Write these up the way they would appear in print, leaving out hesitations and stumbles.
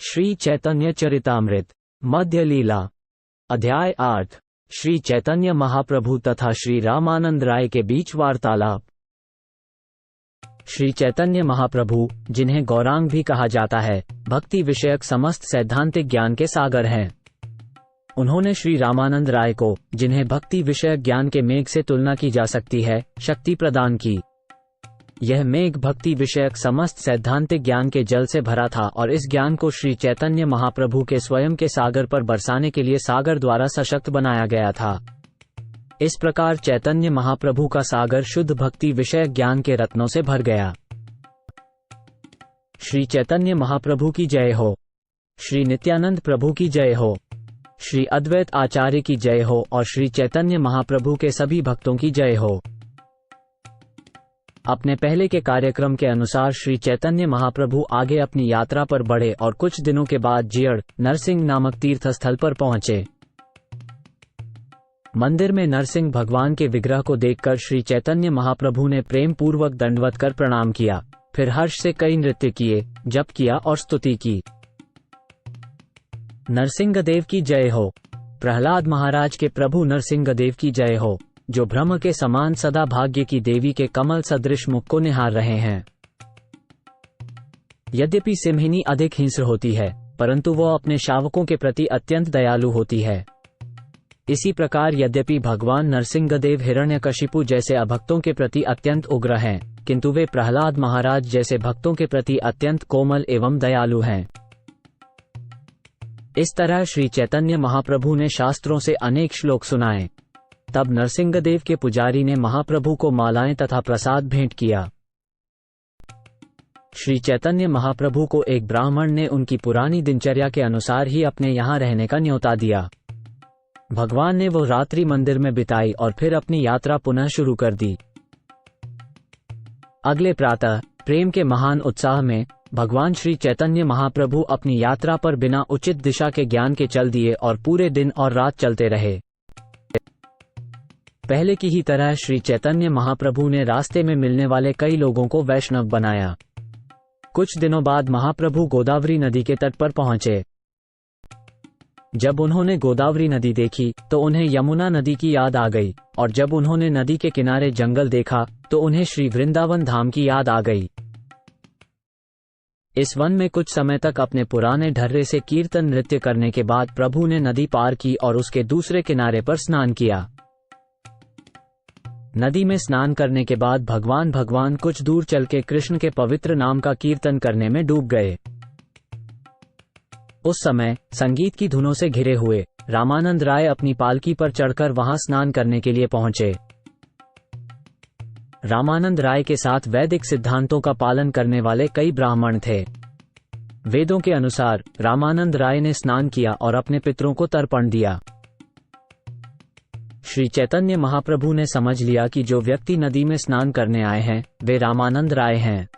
श्री चैतन्य चरितामृत मध्य लीला अध्याय 8 श्री चैतन्य महाप्रभु तथा श्री रामानंद राय के बीच वार्तालाप। श्री चैतन्य महाप्रभु, जिन्हें गौरांग भी कहा जाता है, भक्ति विषयक समस्त सैद्धांतिक ज्ञान के सागर हैं। उन्होंने श्री रामानंद राय को, जिन्हें भक्ति विषयक ज्ञान के मेघ से तुलना की जा सकती है, शक्ति प्रदान की। यह मेघ भक्ति विषयक समस्त सैद्धांतिक ज्ञान के जल से भरा था और इस ज्ञान को श्री चैतन्य महाप्रभु के स्वयं के सागर पर बरसाने के लिए सागर द्वारा सशक्त बनाया गया था। इस प्रकार चैतन्य महाप्रभु का सागर शुद्ध भक्ति विषयक ज्ञान के रत्नों से भर गया। श्री चैतन्य महाप्रभु की जय हो। श्री नित्यानंद प्रभु की जय हो। श्री अद्वैत आचार्य की जय हो और श्री चैतन्य महाप्रभु के सभी भक्तों की जय हो। अपने पहले के कार्यक्रम के अनुसार श्री चैतन्य महाप्रभु आगे अपनी यात्रा पर बढ़े और कुछ दिनों के बाद जियड़ नरसिंह नामक तीर्थ स्थल पर पहुंचे। मंदिर में नरसिंह भगवान के विग्रह को देखकर श्री चैतन्य महाप्रभु ने प्रेम पूर्वक दंडवत कर प्रणाम किया। फिर हर्ष से कई नृत्य किए, जप किया और स्तुति की। नरसिंहदेव की जय हो। प्रहलाद महाराज के प्रभु नरसिंहदेव की जय हो, जो ब्रह्म के समान सदा भाग्य की देवी के कमल सदृश मुख को निहार रहे हैं। यद्यपि सिंहिनी अधिक हिंस्र होती है, परंतु वह अपने शावकों के प्रति अत्यंत दयालु होती है। इसी प्रकार यद्यपि भगवान नरसिंहदेव हिरण्यकशिपु जैसे अभक्तों के प्रति अत्यंत उग्र हैं, किंतु वे प्रहलाद महाराज जैसे भक्तों के प्रति अत्यंत कोमल एवं दयालु हैं। इस तरह श्री चैतन्य महाप्रभु ने शास्त्रों से अनेक श्लोक सुनाए। तब नरसिंहदेव के पुजारी ने महाप्रभु को मालाएं तथा प्रसाद भेंट किया। श्री चैतन्य महाप्रभु को एक ब्राह्मण ने उनकी पुरानी दिनचर्या के अनुसार ही अपने यहाँ रहने का न्योता दिया। भगवान ने वो रात्रि मंदिर में बिताई और फिर अपनी यात्रा पुनः शुरू कर दी। अगले प्रातः प्रेम के महान उत्साह में भगवान श्री चैतन्य महाप्रभु अपनी यात्रा पर बिना उचित दिशा के ज्ञान के चल दिए और पूरे दिन और रात चलते रहे। पहले की ही तरह श्री चैतन्य महाप्रभु ने रास्ते में मिलने वाले कई लोगों को वैष्णव बनाया। कुछ दिनों बाद महाप्रभु गोदावरी नदी के तट पर पहुंचे। जब उन्होंने गोदावरी नदी देखी तो उन्हें यमुना नदी की याद आ गई, और जब उन्होंने नदी के किनारे जंगल देखा तो उन्हें श्री वृंदावन धाम की याद आ गई। इस वन में कुछ समय तक अपने पुराने ढर्रे से कीर्तन नृत्य करने के बाद प्रभु ने नदी पार की और उसके दूसरे किनारे पर स्नान किया। नदी में स्नान करने के बाद भगवान कुछ दूर चल के कृष्ण के पवित्र नाम का कीर्तन करने में डूब गए। उस समय संगीत की धुनों से घिरे हुए रामानंद राय अपनी पालकी पर चढ़कर वहां स्नान करने के लिए पहुंचे। रामानंद राय के साथ वैदिक सिद्धांतों का पालन करने वाले कई ब्राह्मण थे। वेदों के अनुसार रामानंद राय ने स्नान किया और अपने पितरों को तर्पण दिया। श्री चैतन्य महाप्रभु ने समझ लिया कि जो व्यक्ति नदी में स्नान करने आए हैं वे रामानंद राय हैं।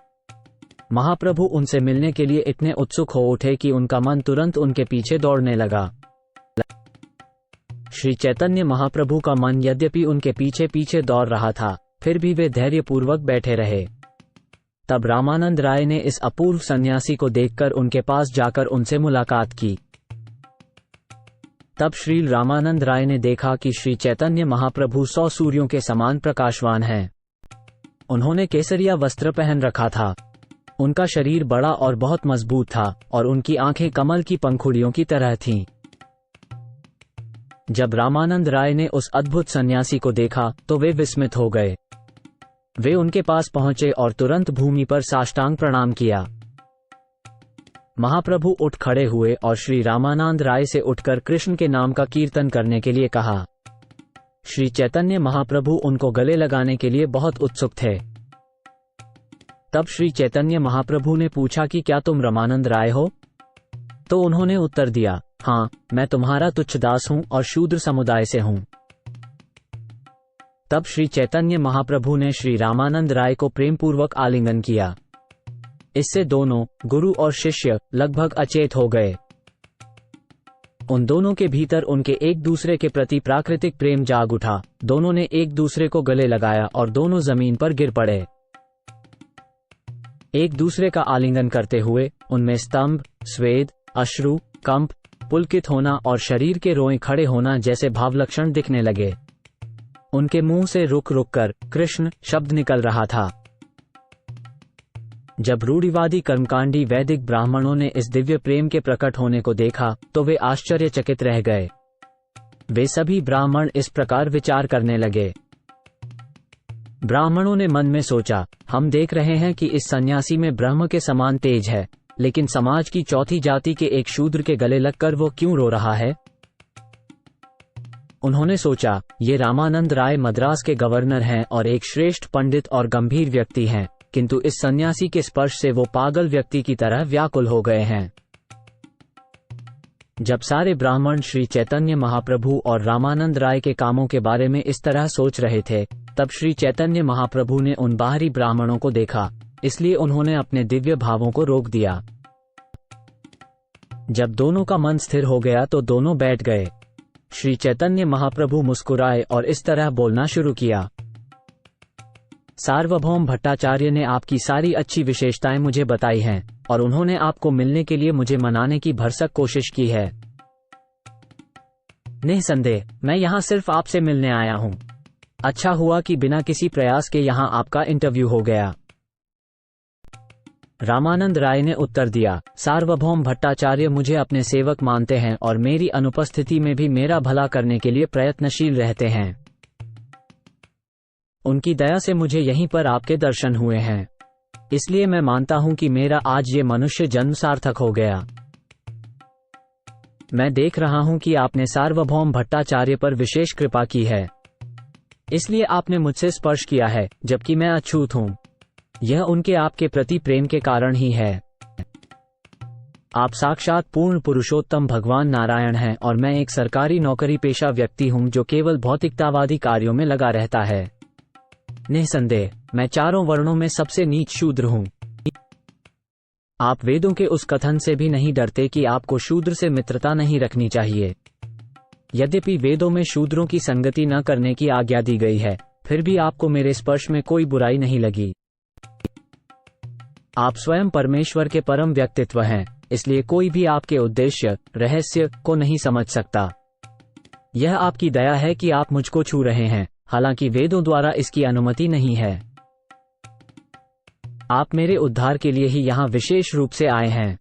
महाप्रभु उनसे मिलने के लिए इतने उत्सुक हो उठे कि उनका मन तुरंत उनके पीछे दौड़ने लगा। श्री चैतन्य महाप्रभु का मन यद्यपि उनके पीछे पीछे दौड़ रहा था, फिर भी वे धैर्यपूर्वक बैठे रहे। तब रामानंद राय ने इस अपूर्व सन्यासी को देखकर उनके पास जाकर उनसे मुलाकात की। तब श्री रामानंद राय ने देखा कि श्री चैतन्य महाप्रभु 100 सूर्यों के समान प्रकाशवान हैं। उन्होंने केसरिया वस्त्र पहन रखा था। उनका शरीर बड़ा और बहुत मजबूत था और उनकी आंखें कमल की पंखुड़ियों की तरह थीं। जब रामानंद राय ने उस अद्भुत सन्यासी को देखा तो वे विस्मित हो गए। वे उनके पास पहुंचे और तुरंत भूमि पर साष्टांग प्रणाम किया। महाप्रभु उठ खड़े हुए और श्री रामानंद राय से उठकर कृष्ण के नाम का कीर्तन करने के लिए कहा। श्री चैतन्य महाप्रभु उनको गले लगाने के लिए बहुत उत्सुक थे। तब श्री चैतन्य महाप्रभु ने पूछा कि क्या तुम रामानंद राय हो? तो उन्होंने उत्तर दिया, हाँ, मैं तुम्हारा तुच्छ दास हूँ और शूद्र समुदाय से हूँ। तब श्री चैतन्य महाप्रभु ने श्री रामानंद राय को प्रेमपूर्वक आलिंगन किया। इससे दोनों गुरु और शिष्य लगभग अचेत हो गए। उन दोनों के भीतर उनके एक दूसरे के प्रति प्राकृतिक प्रेम जाग उठा। दोनों ने एक दूसरे को गले लगाया और दोनों जमीन पर गिर पड़े। एक दूसरे का आलिंगन करते हुए उनमें स्तंभ, स्वेद, अश्रु, कंप, पुलकित होना और शरीर के रोएं खड़े होना जैसे भावलक्षण दिखने लगे। उनके मुंह से रुक रुक कर कृष्ण शब्द निकल रहा था। जब रूढ़िवादी कर्मकांडी वैदिक ब्राह्मणों ने इस दिव्य प्रेम के प्रकट होने को देखा तो वे आश्चर्यचकित रह गए। वे सभी ब्राह्मण इस प्रकार विचार करने लगे। ब्राह्मणों ने मन में सोचा, हम देख रहे हैं कि इस सन्यासी में ब्रह्म के समान तेज है, लेकिन समाज की चौथी जाति के एक शूद्र के गले लगकर वो क्यों रो रहा है? उन्होंने सोचा, ये रामानंद राय मद्रास के गवर्नर हैं और एक श्रेष्ठ पंडित और गंभीर व्यक्ति हैं, किंतु इस सन्यासी के स्पर्श से वो पागल व्यक्ति की तरह व्याकुल हो गए हैं। जब सारे ब्राह्मण श्री चैतन्य महाप्रभु और रामानंद राय के कामों के बारे में इस तरह सोच रहे थे, तब श्री चैतन्य महाप्रभु ने उन बाहरी ब्राह्मणों को देखा, इसलिए उन्होंने अपने दिव्य भावों को रोक दिया। जब दोनों का मन स्थिर हो गया तो दोनों बैठ गए। श्री चैतन्य महाप्रभु मुस्कुराए और इस तरह बोलना शुरू किया, सार्वभौम भट्टाचार्य ने आपकी सारी अच्छी विशेषताएं मुझे बताई हैं और उन्होंने आपको मिलने के लिए मुझे मनाने की भरसक कोशिश की है। निसंदेह मैं यहाँ सिर्फ आपसे मिलने आया हूँ। अच्छा हुआ कि बिना किसी प्रयास के यहाँ आपका इंटरव्यू हो गया। रामानंद राय ने उत्तर दिया, सार्वभौम भट्टाचार्य मुझे अपने सेवक मानते हैं और मेरी अनुपस्थिति में भी मेरा भला करने के लिए प्रयत्नशील रहते हैं। उनकी दया से मुझे यहीं पर आपके दर्शन हुए हैं, इसलिए मैं मानता हूं कि मेरा आज ये मनुष्य जन्म सार्थक हो गया। मैं देख रहा हूं कि आपने सार्वभौम भट्टाचार्य पर विशेष कृपा की है, इसलिए आपने मुझसे स्पर्श किया है, जबकि मैं अछूत हूं। यह उनके आपके प्रति प्रेम के कारण ही है। आप साक्षात पूर्ण पुरुषोत्तम भगवान नारायण हैं और मैं एक सरकारी नौकरी पेशा व्यक्ति हूं जो केवल भौतिकतावादी कार्यों में लगा रहता है। निसंदेह मैं चारों वर्णों में सबसे नीच शूद्र हूं। आप वेदों के उस कथन से भी नहीं डरते कि आपको शूद्र से मित्रता नहीं रखनी चाहिए। यद्यपि वेदों में शूद्रों की संगति न करने की आज्ञा दी गई है, फिर भी आपको मेरे स्पर्श में कोई बुराई नहीं लगी। आप स्वयं परमेश्वर के परम व्यक्तित्व हैं, इसलिए कोई भी आपके उद्देश्य रहस्य को नहीं समझ सकता। यह आपकी दया है कि आप मुझको छू रहे हैं, हालांकि वेदों द्वारा इसकी अनुमति नहीं है। आप मेरे उद्धार के लिए ही यहाँ विशेष रूप से आए हैं।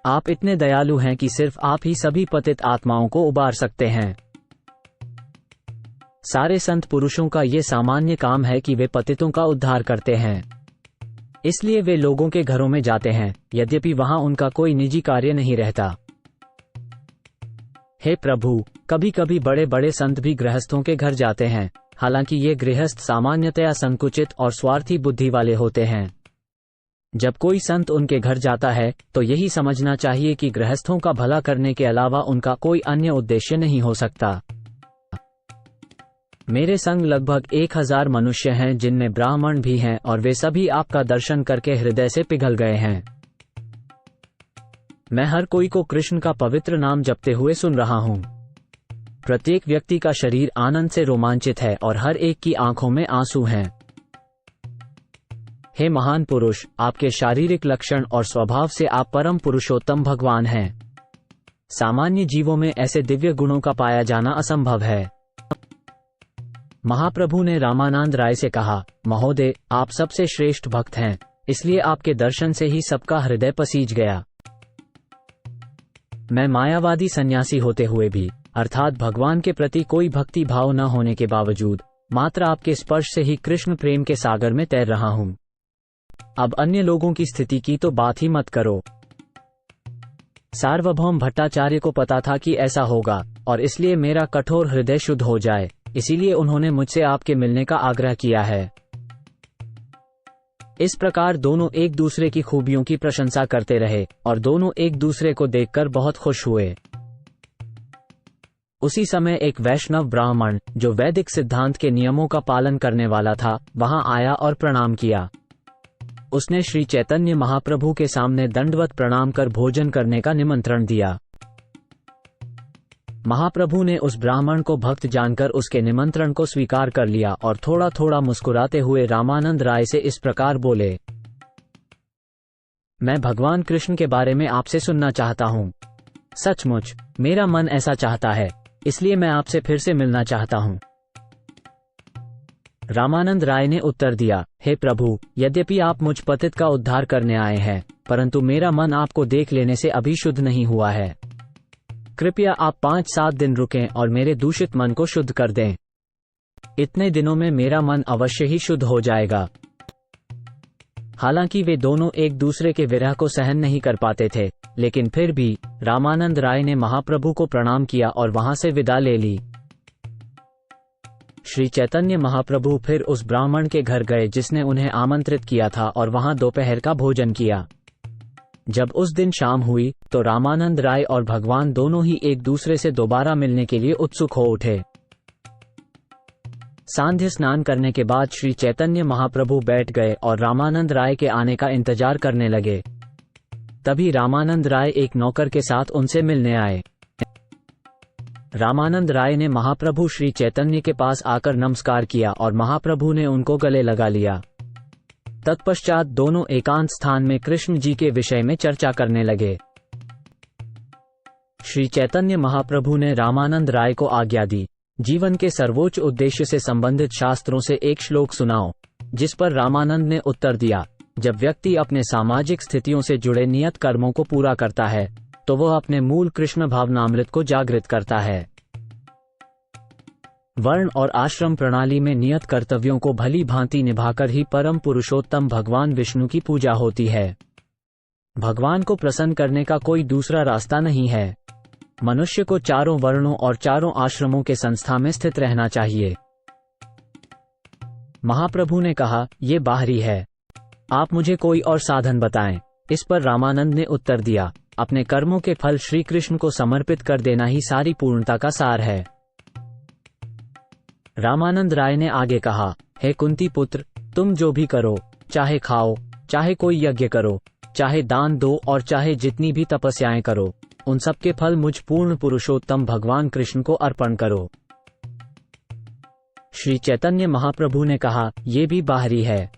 आप इतने दयालु हैं कि सिर्फ आप ही सभी पतित आत्माओं को उबार सकते हैं। सारे संत पुरुषों का ये सामान्य काम है कि वे पतितों का उद्धार करते हैं, इसलिए वे लोगों के घरों में जाते हैं, यद्यपि वहां उनका कोई निजी कार्य नहीं रहता। हे प्रभु, कभी कभी बड़े बड़े संत भी गृहस्थों के घर जाते हैं, हालांकि ये गृहस्थ सामान्यतया संकुचित और स्वार्थी बुद्धि वाले होते हैं। जब कोई संत उनके घर जाता है तो यही समझना चाहिए कि गृहस्थों का भला करने के अलावा उनका कोई अन्य उद्देश्य नहीं हो सकता। मेरे संग लगभग 1000 मनुष्य हैं, जिनमें ब्राह्मण भी हैं, और वे सभी आपका दर्शन करके हृदय से पिघल गए हैं। मैं हर कोई को कृष्ण का पवित्र नाम जपते हुए सुन रहा हूँ। प्रत्येक व्यक्ति का शरीर आनंद से रोमांचित है और हर एक की आंखों में आंसू हैं। हे महान पुरुष, आपके शारीरिक लक्षण और स्वभाव से आप परम पुरुषोत्तम भगवान हैं। सामान्य जीवों में ऐसे दिव्य गुणों का पाया जाना असंभव है। महाप्रभु ने रामानंद राय से कहा, महोदय, आप सबसे श्रेष्ठ भक्त हैं, इसलिए आपके दर्शन से ही सबका हृदय पसीज गया। मैं मायावादी सन्यासी होते हुए भी, अर्थात भगवान के प्रति कोई भक्ति भाव न होने के बावजूद, मात्र आपके स्पर्श से ही कृष्ण प्रेम के सागर में तैर रहा हूँ। अब अन्य लोगों की स्थिति की तो बात ही मत करो। सार्वभौम भट्टाचार्य को पता था कि ऐसा होगा, और इसलिए मेरा कठोर हृदय शुद्ध हो जाए, इसीलिए उन्होंने मुझसे आपके मिलने का आग्रह किया है। इस प्रकार दोनों एक दूसरे की खूबियों की प्रशंसा करते रहे और दोनों एक दूसरे को देखकर बहुत खुश हुए। उसी समय एक वैष्णव ब्राह्मण, जो वैदिक सिद्धांत के नियमों का पालन करने वाला था, वहां आया और प्रणाम किया। उसने श्री चैतन्य महाप्रभु के सामने दंडवत प्रणाम कर भोजन करने का निमंत्रण दिया। महाप्रभु ने उस ब्राह्मण को भक्त जानकर उसके निमंत्रण को स्वीकार कर लिया और थोड़ा थोड़ा मुस्कुराते हुए रामानंद राय से इस प्रकार बोले, मैं भगवान कृष्ण के बारे में आपसे सुनना चाहता हूँ। सचमुच मेरा मन ऐसा चाहता है, इसलिए मैं आपसे फिर से मिलना चाहता हूँ। रामानंद राय ने उत्तर दिया, हे प्रभु, यद्यपि आप मुझ पतित का उद्धार करने आए हैं, परंतु मेरा मन आपको देख लेने से अभी शुद्ध नहीं हुआ है। कृपया आप 5-7 दिन रुकें और मेरे दूषित मन को शुद्ध कर दें। इतने दिनों में मेरा मन अवश्य ही शुद्ध हो जाएगा। हालांकि वे दोनों एक दूसरे के विरह को सहन नहीं कर पाते थे, लेकिन फिर भी रामानंद राय ने महाप्रभु को प्रणाम किया और वहां से विदा ले ली। श्री चैतन्य महाप्रभु फिर उस ब्राह्मण के घर गए जिसने उन्हें आमंत्रित किया था और वहां दोपहर का भोजन किया। जब उस दिन शाम हुई तो रामानंद राय और भगवान दोनों ही एक दूसरे से दोबारा मिलने के लिए उत्सुक हो उठे। सांध्य स्नान करने के बाद श्री चैतन्य महाप्रभु बैठ गए और रामानंद राय के आने का इंतजार करने लगे। तभी रामानंद राय एक नौकर के साथ उनसे मिलने आए। रामानंद राय ने महाप्रभु श्री चैतन्य के पास आकर नमस्कार किया और महाप्रभु ने उनको गले लगा लिया। तत्पश्चात दोनों एकांत स्थान में कृष्ण जी के विषय में चर्चा करने लगे। श्री चैतन्य महाप्रभु ने रामानंद राय को आज्ञा दी, जीवन के सर्वोच्च उद्देश्य से संबंधित शास्त्रों से एक श्लोक सुनाओ। जिस पर रामानंद ने उत्तर दिया, जब व्यक्ति अपने सामाजिक स्थितियों से जुड़े नियत कर्मों को पूरा करता है तो वह अपने मूल कृष्ण भावनामृत को जागृत करता है। वर्ण और आश्रम प्रणाली में नियत कर्तव्यों को भली भांति निभाकर ही परम पुरुषोत्तम भगवान विष्णु की पूजा होती है। भगवान को प्रसन्न करने का कोई दूसरा रास्ता नहीं है। मनुष्य को चारों वर्णों और चारों आश्रमों के संस्था में स्थित रहना चाहिए। महाप्रभु ने कहा, ये बाहरी है, आप मुझे कोई और साधन बताएं। इस पर रामानंद ने उत्तर दिया, अपने कर्मों के फल श्री कृष्ण को समर्पित कर देना ही सारी पूर्णता का सार है। रामानंद राय ने आगे कहा, हे कुंती पुत्र, तुम जो भी करो, चाहे खाओ, चाहे कोई यज्ञ करो, चाहे दान दो और चाहे जितनी भी तपस्याएं करो, उन सब के फल मुझ पूर्ण पुरुषोत्तम भगवान कृष्ण को अर्पण करो। श्री चैतन्य महाप्रभु ने कहा, ये भी बाहरी है,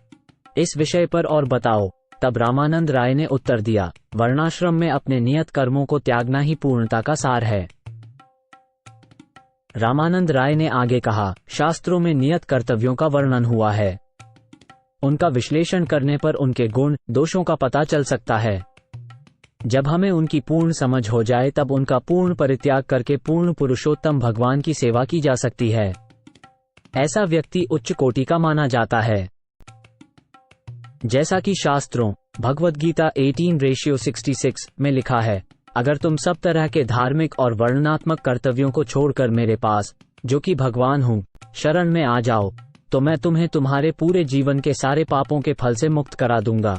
इस विषय पर और बताओ। तब रामानंद राय ने उत्तर दिया, वर्णाश्रम में अपने नियत कर्मों को त्यागना ही पूर्णता का सार है। रामानंद राय ने आगे कहा, शास्त्रों में नियत कर्तव्यों का वर्णन हुआ है। उनका विश्लेषण करने पर उनके गुण दोषों का पता चल सकता है। जब हमें उनकी पूर्ण समझ हो जाए तब उनका पूर्ण परित्याग करके पूर्ण पुरुषोत्तम भगवान की सेवा की जा सकती है। ऐसा व्यक्ति उच्च कोटि का माना जाता है। जैसा कि शास्त्रों भगवद गीता 18:66 में लिखा है, अगर तुम सब तरह के धार्मिक और वर्णनात्मक कर्तव्यों को छोड़कर मेरे पास, जो कि भगवान हूँ, शरण में आ जाओ, तो मैं तुम्हें तुम्हारे पूरे जीवन के सारे पापों के फल से मुक्त करा दूंगा।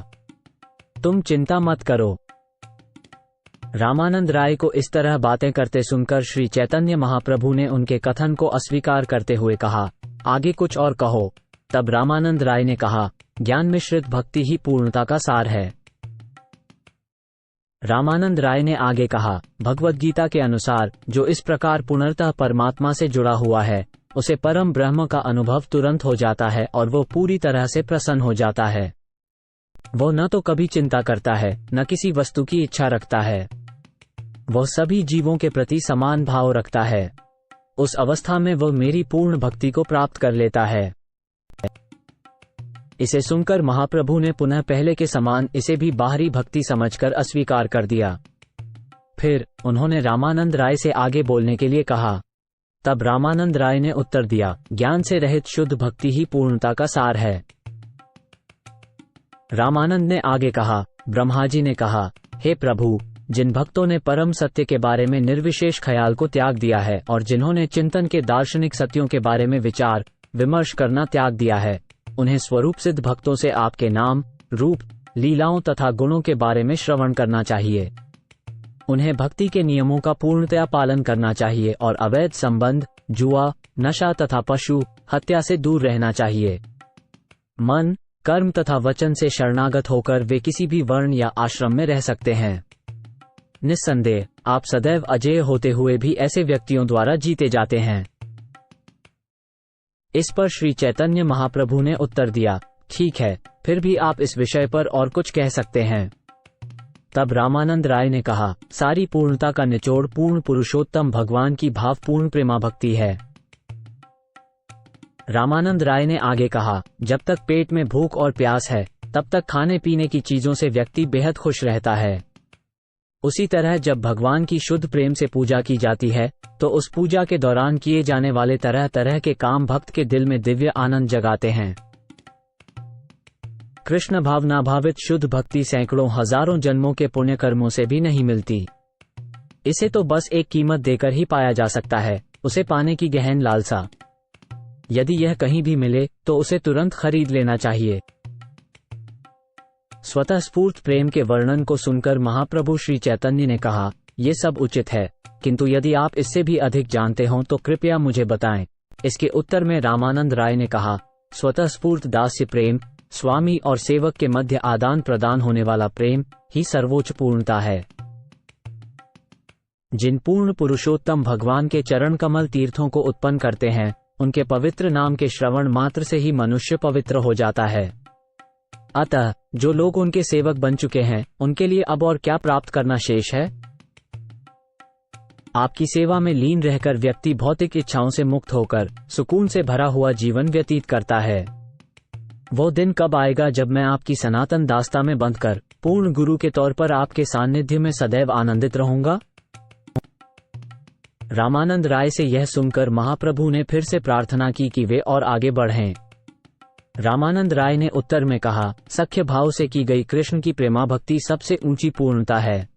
तुम चिंता मत करो। रामानंद राय को इस तरह बातें करते सुनकर श्री चैतन्य महाप्रभु ने उनके कथन को अस्वीकार करते हुए कहा, आगे कुछ और कहो। तब रामानंद राय ने कहा, ज्ञान मिश्रित भक्ति ही पूर्णता का सार है। रामानंद राय ने आगे कहा, भगवद गीता के अनुसार जो इस प्रकार पुनर्तः परमात्मा से जुड़ा हुआ है, उसे परम ब्रह्म का अनुभव तुरंत हो जाता है और वो पूरी तरह से प्रसन्न हो जाता है। वो न तो कभी चिंता करता है, न किसी वस्तु की इच्छा रखता है। वो सभी जीवों के प्रति समान भाव रखता है। उस अवस्था में वो मेरी पूर्ण भक्ति को प्राप्त कर लेता है। इसे सुनकर महाप्रभु ने पुनः पहले के समान इसे भी बाहरी भक्ति समझकर अस्वीकार कर दिया। फिर उन्होंने रामानंद राय से आगे बोलने के लिए कहा। तब रामानंद राय ने उत्तर दिया, ज्ञान से रहित शुद्ध भक्ति ही पूर्णता का सार है। रामानंद ने आगे कहा, ब्रह्मा जी ने कहा, हे प्रभु, जिन भक्तों ने परम सत्य के बारे में निर्विशेष ख्याल को त्याग दिया है और जिन्होंने चिंतन के दार्शनिक सत्यों के बारे में विचार विमर्श करना त्याग दिया है, उन्हें स्वरूप सिद्ध भक्तों से आपके नाम, रूप, लीलाओं तथा गुणों के बारे में श्रवण करना चाहिए। उन्हें भक्ति के नियमों का पूर्णतया पालन करना चाहिए और अवैध संबंध, जुआ, नशा तथा पशु हत्या से दूर रहना चाहिए। मन, कर्म तथा वचन से शरणागत होकर वे किसी भी वर्ण या आश्रम में रह सकते हैं। निस्संदेह आप सदैव अजेय होते हुए भी ऐसे व्यक्तियों द्वारा जीते जाते हैं। इस पर श्री चैतन्य महाप्रभु ने उत्तर दिया, ठीक है, फिर भी आप इस विषय पर और कुछ कह सकते हैं। तब रामानंद राय ने कहा, सारी पूर्णता का निचोड़ पूर्ण पुरुषोत्तम भगवान की भावपूर्ण प्रेमा भक्ति है। रामानंद राय ने आगे कहा, जब तक पेट में भूख और प्यास है तब तक खाने पीने की चीजों से व्यक्ति बेहद खुश रहता है। उसी तरह जब भगवान की शुद्ध प्रेम से पूजा की जाती है तो उस पूजा के दौरान किए जाने वाले तरह तरह के काम भक्त के दिल में दिव्य आनंद जगाते हैं। कृष्ण भावनाभावित शुद्ध भक्ति सैकड़ों हजारों जन्मों के पुण्य कर्मों से भी नहीं मिलती। इसे तो बस एक कीमत देकर ही पाया जा सकता है, उसे पाने की गहन लालसा। यदि यह कहीं भी मिले तो उसे तुरंत खरीद लेना चाहिए। स्वतः स्फूर्त प्रेम के वर्णन को सुनकर महाप्रभु श्री चैतन्य ने कहा, ये सब उचित है, किंतु यदि आप इससे भी अधिक जानते हो तो कृपया मुझे बताएं। इसके उत्तर में रामानंद राय ने कहा, स्वतः स्फूर्त दास्य प्रेम, स्वामी और सेवक के मध्य आदान प्रदान होने वाला प्रेम ही सर्वोच्च पूर्णता है। जिन पूर्ण पुरुषोत्तम भगवान के चरण कमल तीर्थों को उत्पन्न करते हैं, उनके पवित्र नाम के श्रवण मात्र से ही मनुष्य पवित्र हो जाता है। अतः जो लोग उनके सेवक बन चुके हैं, उनके लिए अब और क्या प्राप्त करना शेष है। आपकी सेवा में लीन रहकर व्यक्ति भौतिक इच्छाओं से मुक्त होकर सुकून से भरा हुआ जीवन व्यतीत करता है। वो दिन कब आएगा जब मैं आपकी सनातन दास्ता में बंधकर पूर्ण गुरु के तौर पर आपके सानिध्य में सदैव आनंदित रहूंगा। रामानंद राय से यह सुनकर महाप्रभु ने फिर से प्रार्थना की कि वे और आगे बढ़ें। रामानंद राय ने उत्तर में कहा, सख्य भाव से की गई कृष्ण की प्रेमा भक्ति सबसे ऊंची पूर्णता है।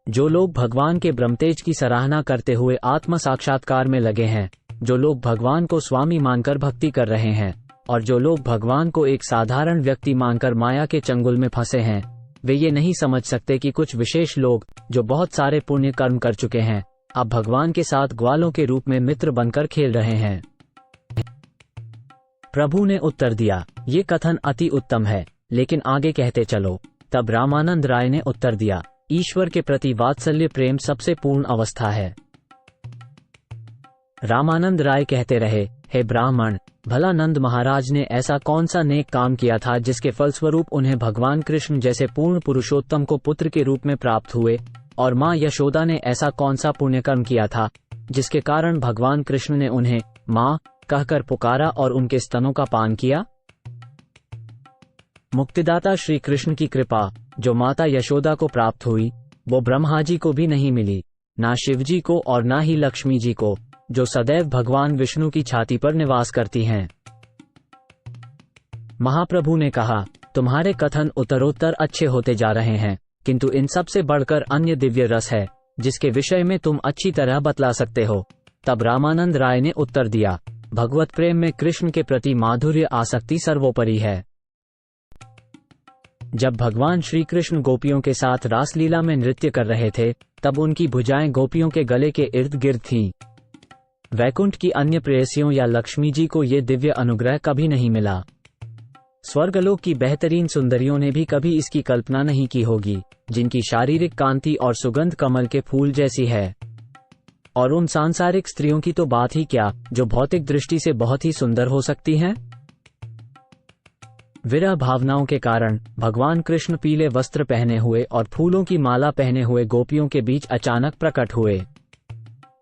जो लोग भगवान के ब्रह्मतेज की सराहना करते हुए आत्म साक्षात्कार में लगे हैं, जो लोग भगवान को स्वामी मानकर भक्ति कर रहे हैं और जो लोग भगवान को एक साधारण व्यक्ति मानकर माया के चंगुल में फंसे हैं, वे ये नहीं समझ सकते कि कुछ विशेष लोग जो बहुत सारे पुण्य कर्म कर चुके हैं, अब भगवान के साथ ग्वालों के रूप में मित्र बनकर खेल रहे हैं। प्रभु ने उत्तर दिया, ये कथन अति उत्तम है, लेकिन आगे कहते चलो। तब रामानंद राय ने उत्तर दिया, ईश्वर के प्रति वात्सल्य प्रेम सबसे पूर्ण अवस्था है। रामानंद राय कहते रहे, हे ब्राह्मण, भला नंद महाराज ने ऐसा कौन सा नेक काम किया था जिसके फलस्वरूप उन्हें भगवान कृष्ण जैसे पूर्ण पुरुषोत्तम को पुत्र के रूप में प्राप्त हुए, और माँ यशोदा ने ऐसा कौन सा पुण्य कर्म किया था जिसके कारण भगवान कृष्ण ने उन्हें माँ कहकर पुकारा और उनके स्तनों का पान किया। मुक्तिदाता श्री कृष्ण की कृपा जो माता यशोदा को प्राप्त हुई, वो ब्रह्मा जी को भी नहीं मिली, ना शिव जी को और ना ही लक्ष्मी जी को, जो सदैव भगवान विष्णु की छाती पर निवास करती हैं। महाप्रभु ने कहा, तुम्हारे कथन उत्तरोत्तर अच्छे होते जा रहे हैं, किंतु इन सब से बढ़कर अन्य दिव्य रस है जिसके विषय में तुम अच्छी तरह बतला सकते हो। तब रामानंद राय ने उत्तर दिया, भगवत प्रेम में कृष्ण के प्रति माधुर्य आसक्ति सर्वोपरि है। जब भगवान श्री कृष्ण गोपियों के साथ रासलीला में नृत्य कर रहे थे, तब उनकी भुजाएं गोपियों के गले के इर्द गिर्द थीं। वैकुंठ की अन्य प्रेयसियों या लक्ष्मी जी को ये दिव्य अनुग्रह कभी नहीं मिला। स्वर्गलोक की बेहतरीन सुंदरियों ने भी कभी इसकी कल्पना नहीं की होगी, जिनकी शारीरिक कांति और सुगंध कमल के फूल जैसी है। और उन सांसारिक स्त्रियों की तो बात ही क्या, जो भौतिक दृष्टि से बहुत ही सुंदर हो सकती हैं। विरह भावनाओं के कारण भगवान कृष्ण पीले वस्त्र पहने हुए और फूलों की माला पहने हुए गोपियों के बीच अचानक प्रकट हुए।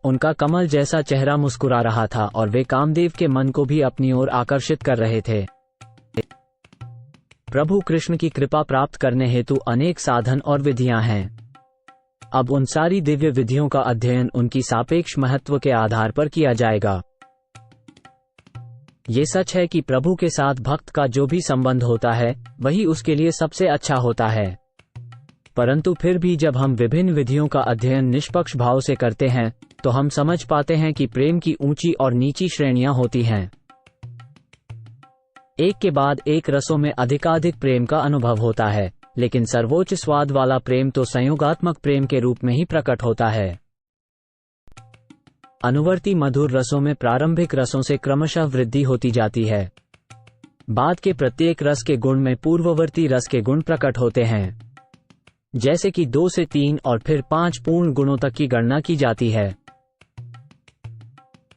उनका कमल जैसा चेहरा मुस्कुरा रहा था और वे कामदेव के मन को भी अपनी ओर आकर्षित कर रहे थे। प्रभु कृष्ण की कृपा प्राप्त करने हेतु अनेक साधन और विधियां हैं। अब उन सारी दिव्य विधियों का अध्ययन उनकी सापेक्ष महत्व के आधार पर किया जाएगा। ये सच है कि प्रभु के साथ भक्त का जो भी संबंध होता है वही उसके लिए सबसे अच्छा होता है, परंतु फिर भी जब हम विभिन्न विधियों का अध्ययन निष्पक्ष भाव से करते हैं तो हम समझ पाते हैं कि प्रेम की ऊंची और नीची श्रेणियां होती हैं। एक के बाद एक रसों में अधिकाधिक प्रेम का अनुभव होता है, लेकिन सर्वोच्च स्वाद वाला प्रेम तो संयोगात्मक प्रेम के रूप में ही प्रकट होता है। अनुवर्ती मधुर रसों में प्रारंभिक रसों से क्रमशः वृद्धि होती जाती है। बाद के प्रत्येक रस के गुण में पूर्ववर्ती रस के गुण प्रकट होते हैं, जैसे कि 2 से 3 और फिर 5 पूर्ण गुणों तक की गणना की जाती है।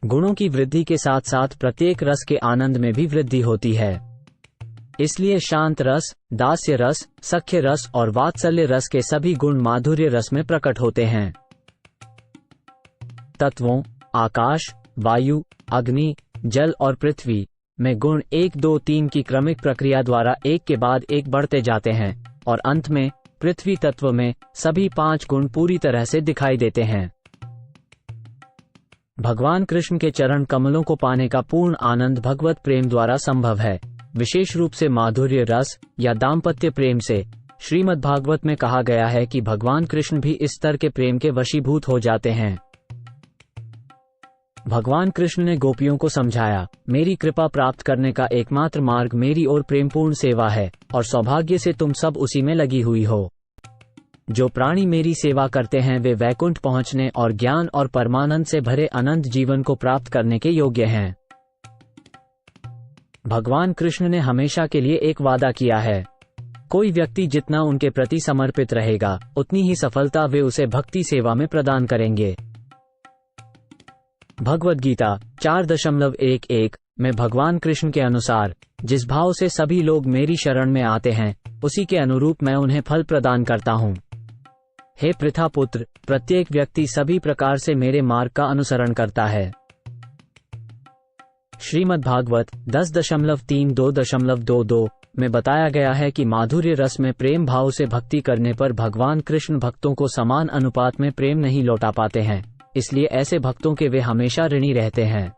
गुणों की वृद्धि के साथ साथ प्रत्येक रस के आनंद में भी वृद्धि होती है। इसलिए शांत रस, दास्य रस, सख्य रस और वात्सल्य रस के सभी गुण माधुर्य रस में प्रकट होते हैं। तत्वों आकाश, वायु, अग्नि, जल और पृथ्वी में गुण 1, 2, 3 की क्रमिक प्रक्रिया द्वारा एक के बाद एक बढ़ते जाते हैं और अंत में पृथ्वी तत्व में सभी 5 गुण पूरी तरह से दिखाई देते हैं। भगवान कृष्ण के चरण कमलों को पाने का पूर्ण आनंद भगवत प्रेम द्वारा संभव है, विशेष रूप से माधुर्य रस या दाम्पत्य प्रेम से। श्रीमद् भागवत में कहा गया है कि भगवान कृष्ण भी इस स्तर के प्रेम के वशीभूत हो जाते हैं। भगवान कृष्ण ने गोपियों को समझाया, मेरी कृपा प्राप्त करने का एकमात्र मार्ग मेरी ओर प्रेमपूर्ण सेवा है और सौभाग्य से तुम सब उसी में लगी हुई हो। जो प्राणी मेरी सेवा करते हैं वे वैकुंठ पहुंचने और ज्ञान और परमानंद से भरे अनंत जीवन को प्राप्त करने के योग्य हैं। भगवान कृष्ण ने हमेशा के लिए एक वादा किया है, कोई व्यक्ति जितना उनके प्रति समर्पित रहेगा उतनी ही सफलता वे उसे भक्ति सेवा में प्रदान करेंगे। भगवद गीता 4.11 में भगवान कृष्ण के अनुसार, जिस भाव से सभी लोग मेरी शरण में आते हैं उसी के अनुरूप मैं उन्हें फल प्रदान करता हूँ। हे पृथा पुत्र, प्रत्येक व्यक्ति सभी प्रकार से मेरे मार्ग का अनुसरण करता है। श्रीमद् भागवत 10.3.2.22 में बताया गया है कि माधुर्य रस में प्रेम भाव से भक्ति करने पर भगवान कृष्ण भक्तों को समान अनुपात में प्रेम नहीं लौटा पाते हैं, इसलिए ऐसे भक्तों के वे हमेशा ऋणी रहते हैं।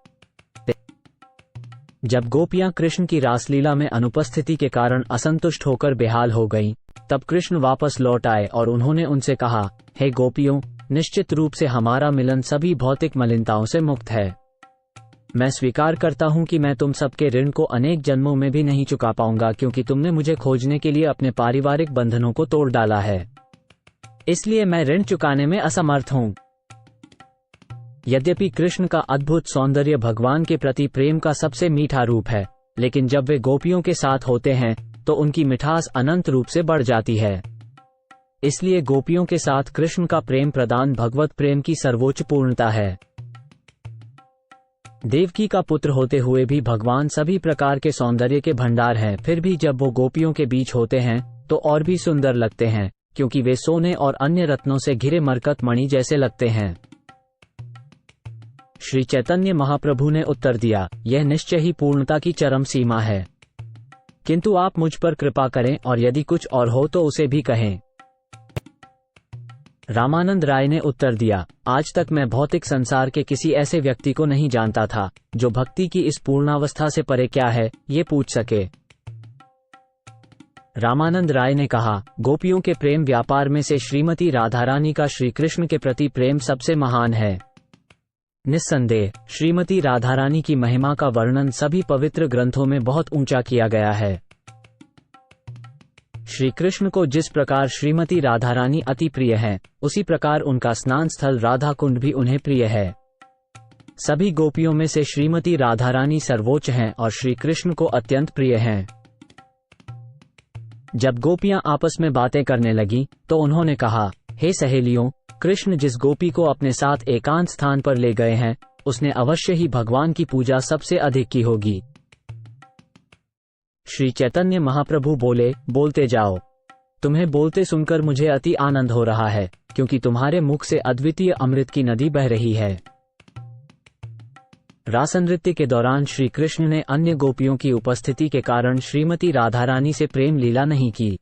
जब गोपियां कृष्ण की रासलीला में अनुपस्थिति के कारण असंतुष्ट होकर बेहाल हो गईं, तब कृष्ण वापस लौट आए और उन्होंने उनसे कहा, हे गोपियों, निश्चित रूप से हमारा मिलन सभी भौतिक मलिनताओं से मुक्त है। मैं स्वीकार करता हूं कि मैं तुम सबके ऋण को अनेक जन्मों में भी नहीं चुका पाऊंगा, क्योंकि तुमने मुझे खोजने के लिए अपने पारिवारिक बंधनों को तोड़ डाला है, इसलिए मैं ऋण चुकाने में असमर्थ हूं। यद्यपि कृष्ण का अद्भुत सौंदर्य भगवान के प्रति प्रेम का सबसे मीठा रूप है, लेकिन जब वे गोपियों के साथ होते हैं तो उनकी मिठास अनंत रूप से बढ़ जाती है। इसलिए गोपियों के साथ कृष्ण का प्रेम प्रदान भगवत प्रेम की सर्वोच्च पूर्णता है। देवकी का पुत्र होते हुए भी भगवान सभी प्रकार के सौंदर्य के भंडार हैं, फिर भी जब वो गोपियों के बीच होते हैं तो और भी सुंदर लगते हैं, क्योंकि वे सोने और अन्य रत्नों से घिरे मरकत मणि जैसे लगते हैं। श्री चैतन्य महाप्रभु ने उत्तर दिया, यह निश्चय ही पूर्णता की चरम सीमा है, किंतु आप मुझ पर कृपा करें और यदि कुछ और हो तो उसे भी कहें। रामानंद राय ने उत्तर दिया, आज तक मैं भौतिक संसार के किसी ऐसे व्यक्ति को नहीं जानता था जो भक्ति की इस पूर्णावस्था से परे क्या है ये पूछ सके। रामानंद राय ने कहा, गोपियों के प्रेम व्यापार में से श्रीमती राधारानी का श्री कृष्ण के प्रति प्रेम सबसे महान है। निस्संदेह श्रीमती राधारानी की महिमा का वर्णन सभी पवित्र ग्रंथों में बहुत ऊंचा किया गया है। श्री कृष्ण को जिस प्रकार श्रीमती राधारानी अति प्रिय है, उसी प्रकार उनका स्नान स्थल राधा कुंड भी उन्हें प्रिय है। सभी गोपियों में से श्रीमती राधारानी सर्वोच्च हैं और श्री कृष्ण को अत्यंत प्रिय हैं। जब गोपियां आपस में बातें करने लगी तो उन्होंने कहा, हे सहेलियों, कृष्ण जिस गोपी को अपने साथ एकांत स्थान पर ले गए हैं उसने अवश्य ही भगवान की पूजा सबसे अधिक की होगी। श्री चैतन्य महाप्रभु बोले, बोलते जाओ, तुम्हें बोलते सुनकर मुझे अति आनंद हो रहा है, क्योंकि तुम्हारे मुख से अद्वितीय अमृत की नदी बह रही है। रासनृत्य के दौरान श्री कृष्ण ने अन्य गोपियों की उपस्थिति के कारण श्रीमती राधारानी से प्रेम लीला नहीं की,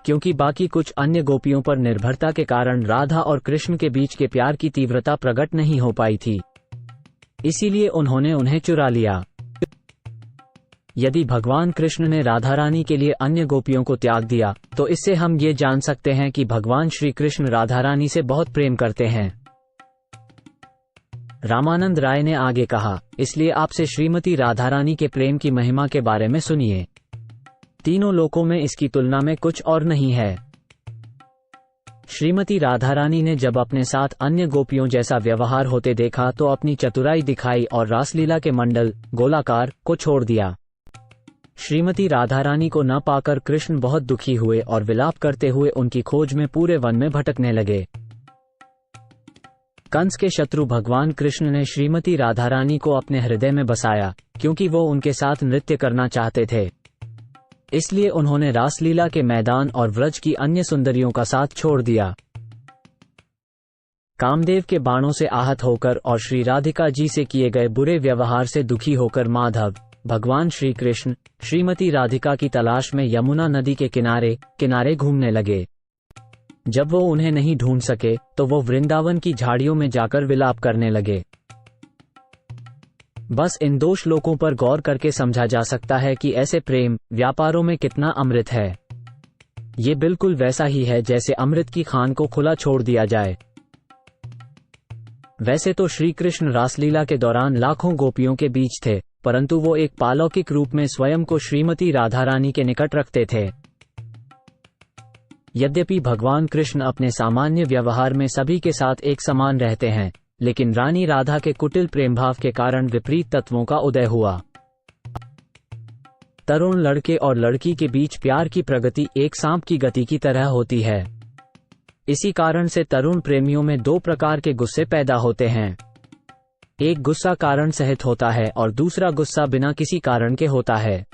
क्योंकि बाकी कुछ अन्य गोपियों पर निर्भरता के कारण राधा और कृष्ण के बीच के प्यार की तीव्रता प्रकट नहीं हो पाई थी, इसीलिए उन्होंने उन्हें चुरा लिया। यदि भगवान कृष्ण ने राधारानी के लिए अन्य गोपियों को त्याग दिया तो इससे हम ये जान सकते हैं कि भगवान श्री कृष्ण राधारानी से बहुत प्रेम करते हैं। रामानंद राय ने आगे कहा, इसलिए आपसे श्रीमती राधारानी के प्रेम की महिमा के बारे में सुनिए। तीनों लोकों में इसकी तुलना में कुछ और नहीं है। श्रीमती राधारानी ने जब अपने साथ अन्य गोपियों जैसा व्यवहार होते देखा तो अपनी चतुराई दिखाई और रासलीला के मंडल गोलाकार को छोड़ दिया। श्रीमती राधारानी को न पाकर कृष्ण बहुत दुखी हुए और विलाप करते हुए उनकी खोज में पूरे वन में भटकने लगे। कंस के शत्रु भगवान कृष्ण ने श्रीमती राधारानी को अपने हृदय में बसाया, क्योंकि वो उनके साथ नृत्य करना चाहते थे। इसलिए उन्होंने रासलीला के मैदान और व्रज की अन्य सुंदरियों का साथ छोड़ दिया। कामदेव के बाणों से आहत होकर और श्री राधिका जी से किए गए बुरे व्यवहार से दुखी होकर माधव भगवान श्री कृष्ण श्रीमती राधिका की तलाश में यमुना नदी के किनारे किनारे घूमने लगे। जब वो उन्हें नहीं ढूंढ सके तो वो वृंदावन की झाड़ियों में जाकर विलाप करने लगे। बस इन दो श्लोकों पर गौर करके समझा जा सकता है कि ऐसे प्रेम व्यापारों में कितना अमृत है। ये बिल्कुल वैसा ही है जैसे अमृत की खान को खुला छोड़ दिया जाए। वैसे तो श्री कृष्ण रासलीला के दौरान लाखों गोपियों के बीच थे, परंतु वो एक पालौकिक रूप में स्वयं को श्रीमती राधा रानी के निकट रखते थे। यद्यपि भगवान कृष्ण अपने सामान्य व्यवहार में सभी के साथ एक समान रहते हैं, लेकिन रानी राधा के कुटिल प्रेमभाव के कारण विपरीत तत्वों का उदय हुआ। तरुण लड़के और लड़की के बीच प्यार की प्रगति एक सांप की गति की तरह होती है। इसी कारण से तरुण प्रेमियों में दो प्रकार के गुस्से पैदा होते हैं। एक गुस्सा कारण सहित होता है और दूसरा गुस्सा बिना किसी कारण के होता है।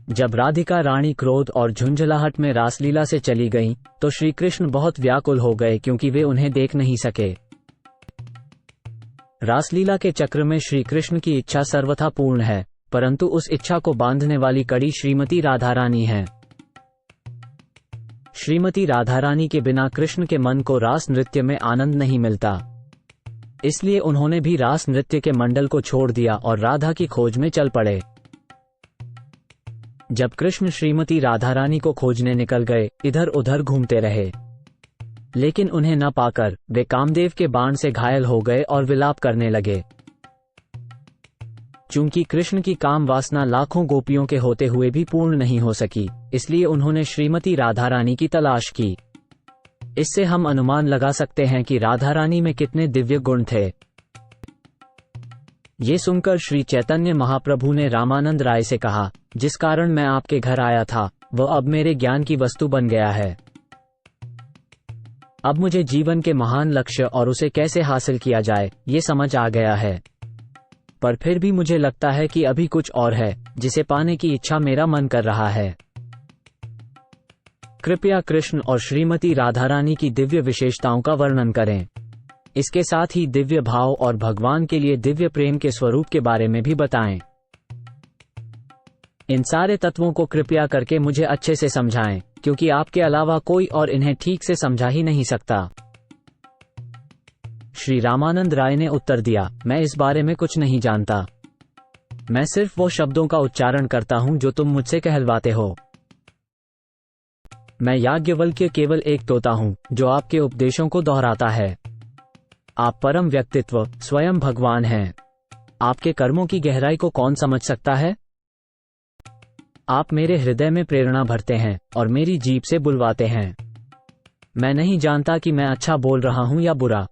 जब राधिका रानी क्रोध और झुंझलाहट में रासलीला से चली गईं, तो श्री कृष्ण बहुत व्याकुल हो गए क्योंकि वे उन्हें देख नहीं सके। रासलीला के चक्र में श्री कृष्ण की इच्छा सर्वथा पूर्ण है, परंतु उस इच्छा को बांधने वाली कड़ी श्रीमती राधा रानी है। श्रीमती राधा रानी के बिना कृष्ण के मन को रास नृत्य में आनंद नहीं मिलता। इसलिए उन्होंने भी रास नृत्य के मंडल को छोड़ दिया और राधा की खोज में चल पड़े। जब कृष्ण श्रीमती राधा रानी को खोजने निकल गए, इधर उधर घूमते रहे, लेकिन उन्हें न पाकर वे कामदेव के बाण से घायल हो गए और विलाप करने लगे। चूंकि कृष्ण की काम वासना लाखों गोपियों के होते हुए भी पूर्ण नहीं हो सकी, इसलिए उन्होंने श्रीमती राधा रानी की तलाश की। इससे हम अनुमान लगा सकते हैं कि राधा रानी में कितने दिव्य गुण थे। ये सुनकर श्री चैतन्य महाप्रभु ने रामानंद राय से कहा, जिस कारण मैं आपके घर आया था वह अब मेरे ज्ञान की वस्तु बन गया है। अब मुझे जीवन के महान लक्ष्य और उसे कैसे हासिल किया जाए ये समझ आ गया है, पर फिर भी मुझे लगता है कि अभी कुछ और है जिसे पाने की इच्छा मेरा मन कर रहा है। कृपया कृष्ण और श्रीमती राधा रानी की दिव्य विशेषताओं का वर्णन करें। इसके साथ ही दिव्य भाव और भगवान के लिए दिव्य प्रेम के स्वरूप के बारे में भी बताएं। इन सारे तत्वों को कृपया करके मुझे अच्छे से समझाएं, क्योंकि आपके अलावा कोई और इन्हें ठीक से समझा ही नहीं सकता। श्री रामानंद राय ने उत्तर दिया, मैं इस बारे में कुछ नहीं जानता। मैं सिर्फ वो शब्दों का उच्चारण करता हूं जो तुम मुझसे कहलवाते हो। मैं याज्ञवल्क्य केवल एक तोता हूं जो आपके उपदेशों को दोहराता है। आप परम व्यक्तित्व स्वयं भगवान हैं। आपके कर्मों की गहराई को कौन समझ सकता है? आप मेरे हृदय में प्रेरणा भरते हैं और मेरी जीभ से बुलवाते हैं। मैं नहीं जानता कि मैं अच्छा बोल रहा हूं या बुरा।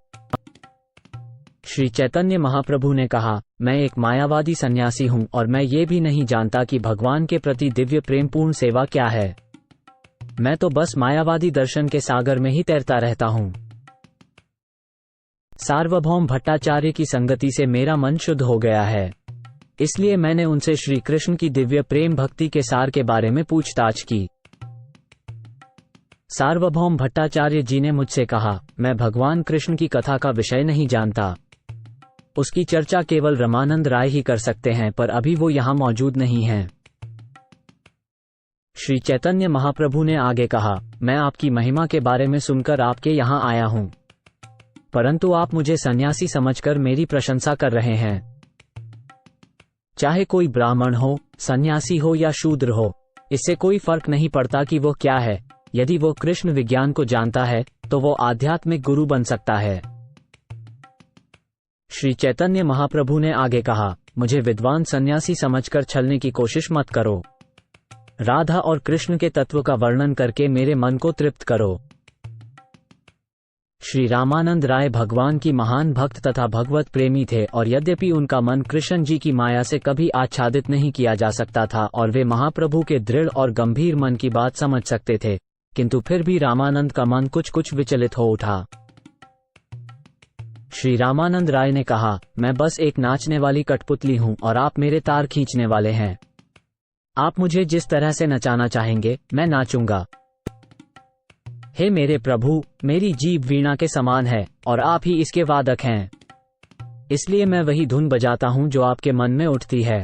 श्री चैतन्य महाप्रभु ने कहा, मैं एक मायावादी सन्यासी हूं और मैं ये भी नहीं जानता कि भगवान के प्रति दिव्य प्रेमपूर्ण सेवा क्या है। मैं तो बस मायावादी दर्शन के सागर में ही तैरता रहता हूं। सार्वभौम भट्टाचार्य की संगति से मेरा मन शुद्ध हो गया है, इसलिए मैंने उनसे श्री कृष्ण की दिव्य प्रेम भक्ति के सार के बारे में पूछताछ की। सार्वभौम भट्टाचार्य जी ने मुझसे कहा, मैं भगवान कृष्ण की कथा का विषय नहीं जानता। उसकी चर्चा केवल रामानंद राय ही कर सकते हैं, पर अभी वो यहाँ मौजूद नहीं हैं। श्री चैतन्य महाप्रभु ने आगे कहा, मैं आपकी महिमा के बारे में सुनकर आपके यहाँ आया हूँ, परंतु आप मुझे सन्यासी समझकर मेरी प्रशंसा कर रहे हैं। चाहे कोई ब्राह्मण हो, सन्यासी हो या शूद्र हो, इससे कोई फर्क नहीं पड़ता कि वो क्या है। यदि वो कृष्ण विज्ञान को जानता है तो वो आध्यात्मिक गुरु बन सकता है। श्री चैतन्य महाप्रभु ने आगे कहा, मुझे विद्वान सन्यासी समझकर छलने की कोशिश मत करो। राधा और कृष्ण के तत्व का वर्णन करके मेरे मन को तृप्त करो। श्री रामानंद राय भगवान की महान भक्त तथा भगवत प्रेमी थे, और यद्यपि उनका मन कृष्ण जी की माया से कभी आच्छादित नहीं किया जा सकता था और वे महाप्रभु के दृढ़ और गंभीर मन की बात समझ सकते थे, किंतु फिर भी रामानंद का मन कुछ कुछ विचलित हो उठा। श्री रामानंद राय ने कहा, मैं बस एक नाचने वाली कठपुतली हूं और आप मेरे तार खींचने वाले हैं। आप मुझे जिस तरह से नचाना चाहेंगे मैं नाचूंगा। हे मेरे प्रभु, मेरी जीभ वीणा के समान है और आप ही इसके वादक हैं, इसलिए मैं वही धुन बजाता हूं जो आपके मन में उठती है।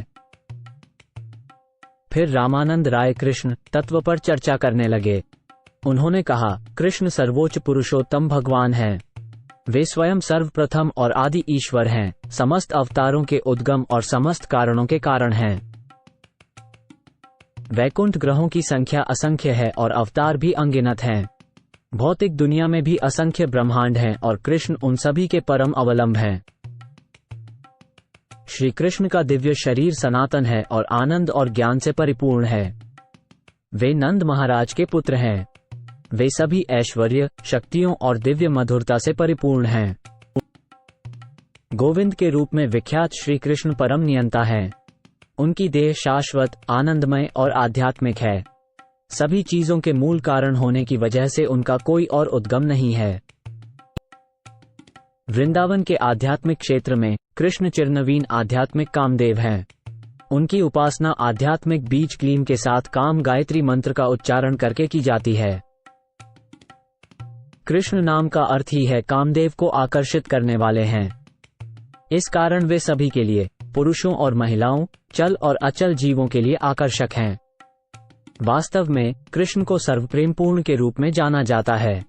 फिर रामानंद राय कृष्ण तत्व पर चर्चा करने लगे। उन्होंने कहा, कृष्ण सर्वोच्च पुरुषोत्तम भगवान हैं। वे स्वयं सर्वप्रथम और आदि ईश्वर हैं, समस्त अवतारों के उद्गम और समस्त कारणों के कारण हैं। वैकुंठ ग्रहों की संख्या असंख्य है और अवतार भी अनगिनत हैं। भौतिक दुनिया में भी असंख्य ब्रह्मांड हैं और कृष्ण उन सभी के परम अवलंब हैं। श्री कृष्ण का दिव्य शरीर सनातन है और आनंद और ज्ञान से परिपूर्ण है। वे नंद महाराज के पुत्र हैं। वे सभी ऐश्वर्य, शक्तियों और दिव्य मधुरता से परिपूर्ण हैं। गोविंद के रूप में विख्यात श्री कृष्ण परम नियंता हैं। उनकी देह शाश्वत, आनंदमय और आध्यात्मिक है। सभी चीजों के मूल कारण होने की वजह से उनका कोई और उद्गम नहीं है। वृंदावन के आध्यात्मिक क्षेत्र में कृष्ण चिरनवीन आध्यात्मिक कामदेव हैं। उनकी उपासना आध्यात्मिक बीज क्लीम के साथ काम गायत्री मंत्र का उच्चारण करके की जाती है। कृष्ण नाम का अर्थ ही है कामदेव को आकर्षित करने वाले हैं। इस कारण वे सभी के लिए, पुरुषों और महिलाओं, चल और अचल जीवों के लिए आकर्षक हैं। वास्तव में कृष्ण को सर्वप्रेमपूर्ण के रूप में जाना जाता है।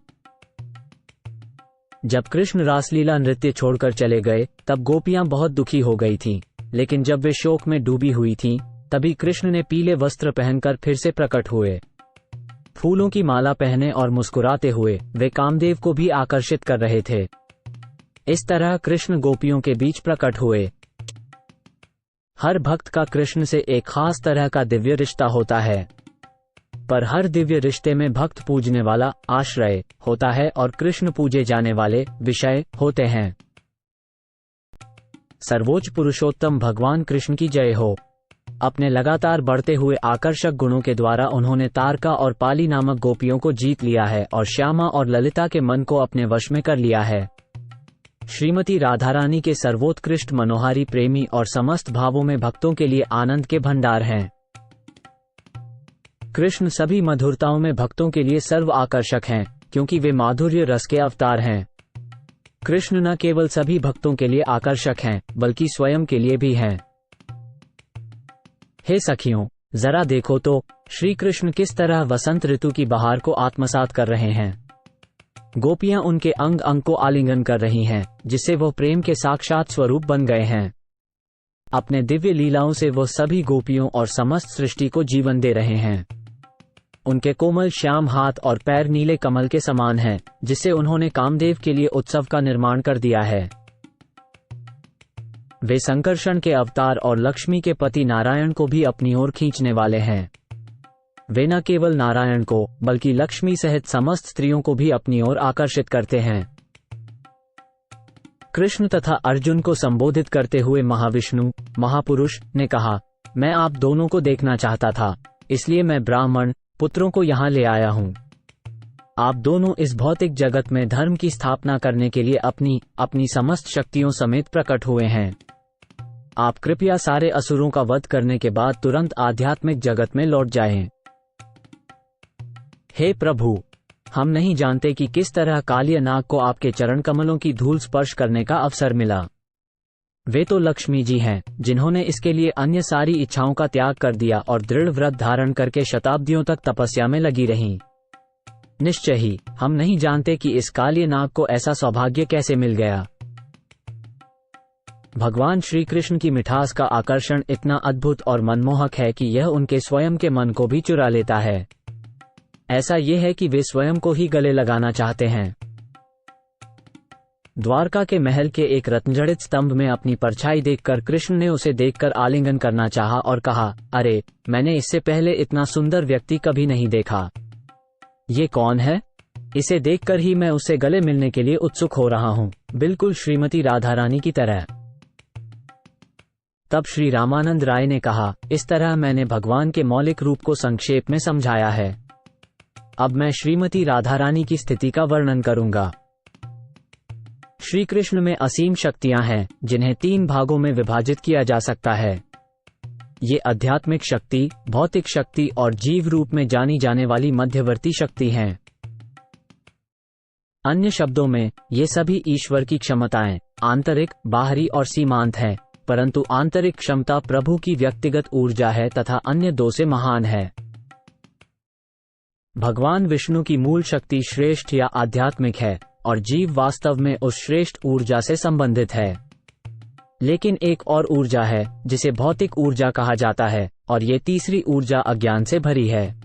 जब कृष्ण रासलीला नृत्य छोड़कर चले गए तब गोपियां बहुत दुखी हो गई थीं, लेकिन जब वे शोक में डूबी हुई थीं, तभी कृष्ण ने पीले वस्त्र पहनकर फिर से प्रकट हुए। फूलों की माला पहने और मुस्कुराते हुए वे कामदेव को भी आकर्षित कर रहे थे। इस तरह कृष्ण गोपियों के बीच प्रकट हुए। हर भक्त का कृष्ण से एक खास तरह का दिव्य रिश्ता होता है, पर हर दिव्य रिश्ते में भक्त पूजने वाला आश्रय होता है और कृष्ण पूजे जाने वाले विषय होते हैं। सर्वोच्च पुरुषोत्तम भगवान कृष्ण की जय हो। अपने लगातार बढ़ते हुए आकर्षक गुणों के द्वारा उन्होंने तारका और पाली नामक गोपियों को जीत लिया है और श्यामा और ललिता के मन को अपने वश में कर लिया है। श्रीमती राधारानी के सर्वोत्कृष्ट मनोहारी प्रेमी और समस्त भावों में भक्तों के लिए आनंद के भंडार हैं। कृष्ण सभी मधुरताओं में भक्तों के लिए सर्व आकर्षक हैं, क्योंकि वे माधुर्य रस के अवतार हैं। कृष्ण न केवल सभी भक्तों के लिए आकर्षक हैं, बल्कि स्वयं के लिए भी हैं। हे सखियों, जरा देखो तो श्री कृष्ण किस तरह वसंत ऋतु की बहार को आत्मसात कर रहे हैं। गोपियां उनके अंग अंग को आलिंगन कर रही हैं, जिससे वो प्रेम के साक्षात स्वरूप बन गए हैं। अपने दिव्य लीलाओं से वो सभी गोपियों और समस्त सृष्टि को जीवन दे रहे हैं। उनके कोमल श्याम हाथ और पैर नीले कमल के समान हैं, जिससे उन्होंने कामदेव के लिए उत्सव का निर्माण कर दिया है। वे संकर्षण के अवतार और लक्ष्मी के पति नारायण को भी अपनी ओर खींचने वाले हैं। वे न केवल नारायण को, बल्कि लक्ष्मी सहित समस्त स्त्रियों को भी अपनी ओर आकर्षित करते हैं। कृष्ण तथा अर्जुन को संबोधित करते हुए महाविष्णु महापुरुष ने कहा, मैं आप दोनों को देखना चाहता था, इसलिए मैं ब्राह्मण पुत्रों को यहाँ ले आया हूँ। आप दोनों इस भौतिक जगत में धर्म की स्थापना करने के लिए अपनी समस्त शक्तियों समेत प्रकट हुए हैं। आप कृपया सारे असुरों का वध करने के बाद तुरंत आध्यात्मिक जगत में लौट जाएं। हे प्रभु, हम नहीं जानते कि किस तरह कालिया नाग को आपके चरण कमलों की धूल स्पर्श करने का अवसर मिला। वे तो लक्ष्मी जी हैं, जिन्होंने इसके लिए अन्य सारी इच्छाओं का त्याग कर दिया और दृढ़ व्रत धारण करके शताब्दियों तक तपस्या में लगी रहीं। निश्चय ही हम नहीं जानते कि इस कालिया नाग को ऐसा सौभाग्य कैसे मिल गया। भगवान श्री कृष्ण की मिठास का आकर्षण इतना अद्भुत और मनमोहक है कि यह उनके स्वयं के मन को भी चुरा लेता है। ऐसा ये है कि वे स्वयं को ही गले लगाना चाहते हैं। द्वारका के महल के एक रत्नजड़ित स्तंभ में अपनी परछाई देखकर कृष्ण ने उसे देखकर आलिंगन करना चाहा और कहा, अरे, मैंने इससे पहले इतना सुंदर व्यक्ति कभी नहीं देखा। ये कौन है? इसे देखकर ही मैं उससे गले मिलने के लिए उत्सुक हो रहा हूँ, बिल्कुल श्रीमती राधारानी की तरह। तब श्री रामानंद राय ने कहा, इस तरह मैंने भगवान के मौलिक रूप को संक्षेप में समझाया है। अब मैं श्रीमती राधारानी की स्थिति का वर्णन करूंगा। श्री कृष्ण में असीम शक्तियां हैं, जिन्हें 3 भागों में विभाजित किया जा सकता है। ये आध्यात्मिक शक्ति, भौतिक शक्ति और जीव रूप में जानी जाने वाली मध्यवर्ती शक्ति हैं। अन्य शब्दों में, ये सभी ईश्वर की क्षमताएं आंतरिक, बाहरी और सीमांत हैं, परंतु आंतरिक क्षमता प्रभु की व्यक्तिगत ऊर्जा है तथा अन्य दो से महान है। भगवान विष्णु की मूल शक्ति श्रेष्ठ या आध्यात्मिक है और जीव वास्तव में उस श्रेष्ठ ऊर्जा से संबंधित है। लेकिन एक और ऊर्जा है जिसे भौतिक ऊर्जा कहा जाता है, और ये तीसरी ऊर्जा अज्ञान से भरी है।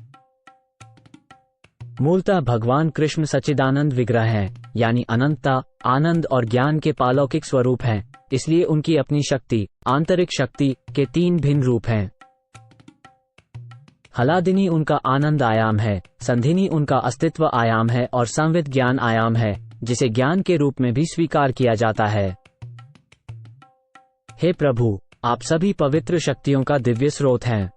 मूलतः भगवान कृष्ण सच्चिदानंद विग्रह हैं, यानी अनंतता, आनंद और ज्ञान के पालौकिक स्वरूप हैं, इसलिए उनकी अपनी शक्ति, आंतरिक शक्ति के तीन भिन्न रूप हैं। हलादिनी उनका आनंद आयाम है, संधिनी उनका अस्तित्व आयाम है और संवित ज्ञान आयाम है, जिसे ज्ञान के रूप में भी स्वीकार किया जाता है। हे प्रभु, आप सभी पवित्र शक्तियों का दिव्य स्रोत हैं।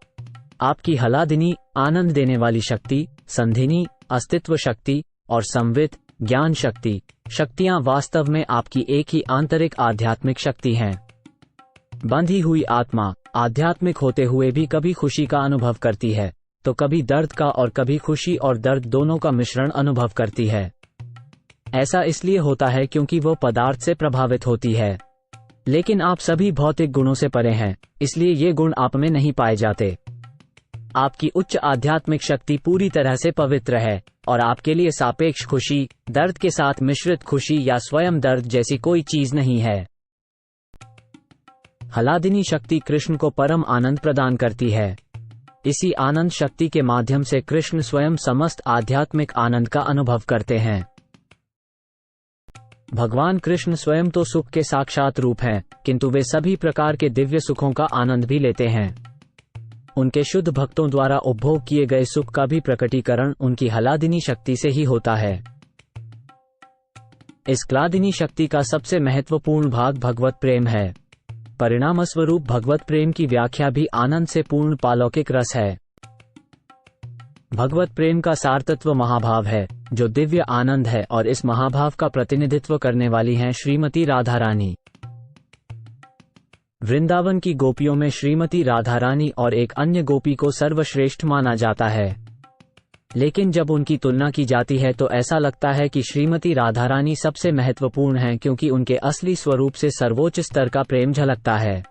आपकी हलादिनी आनंद देने वाली शक्ति, संधिनी अस्तित्व शक्ति और संवित ज्ञान शक्ति शक्तियां वास्तव में आपकी एक ही आंतरिक आध्यात्मिक शक्ति हैं। बंधी हुई आत्मा आध्यात्मिक होते हुए भी कभी खुशी का अनुभव करती है, तो कभी दर्द का और कभी खुशी और दर्द दोनों का मिश्रण अनुभव करती है। ऐसा इसलिए होता है क्योंकि वो पदार्थ से प्रभावित होती है। लेकिन आप सभी भौतिक गुणों से परे हैं, इसलिए ये गुण आप में नहीं पाए जाते। आपकी उच्च आध्यात्मिक शक्ति पूरी तरह से पवित्र है और आपके लिए सापेक्ष खुशी, दर्द के साथ मिश्रित खुशी या स्वयं दर्द जैसी कोई चीज नहीं है। हलादिनी शक्ति कृष्ण को परम आनंद प्रदान करती है। इसी आनंद शक्ति के माध्यम से कृष्ण स्वयं समस्त आध्यात्मिक आनंद का अनुभव करते हैं। भगवान कृष्ण स्वयं तो सुख के साक्षात रूप हैं, किंतु वे सभी प्रकार के दिव्य सुखों का आनंद भी लेते हैं। उनके शुद्ध भक्तों द्वारा उपभोग किए गए सुख का भी प्रकटीकरण उनकी हलादिनी शक्ति से ही होता है। इस क्लादिनी शक्ति का सबसे महत्वपूर्ण भाग भगवत प्रेम है। परिणामस्वरूप भगवत प्रेम की व्याख्या भी आनंद से पूर्ण पालौकिक रस है। भगवत प्रेम का सारतत्व महाभाव है, जो दिव्य आनंद है, और इस महाभाव का प्रतिनिधित्व करने वाली हैं श्रीमती राधा रानी। वृंदावन की गोपियों में श्रीमती राधा रानी और एक अन्य गोपी को सर्वश्रेष्ठ माना जाता है। लेकिन जब उनकी तुलना की जाती है तो ऐसा लगता है कि श्रीमती राधा रानी सबसे महत्वपूर्ण हैं, क्योंकि उनके असली स्वरूप से सर्वोच्च स्तर का प्रेम झलकता है।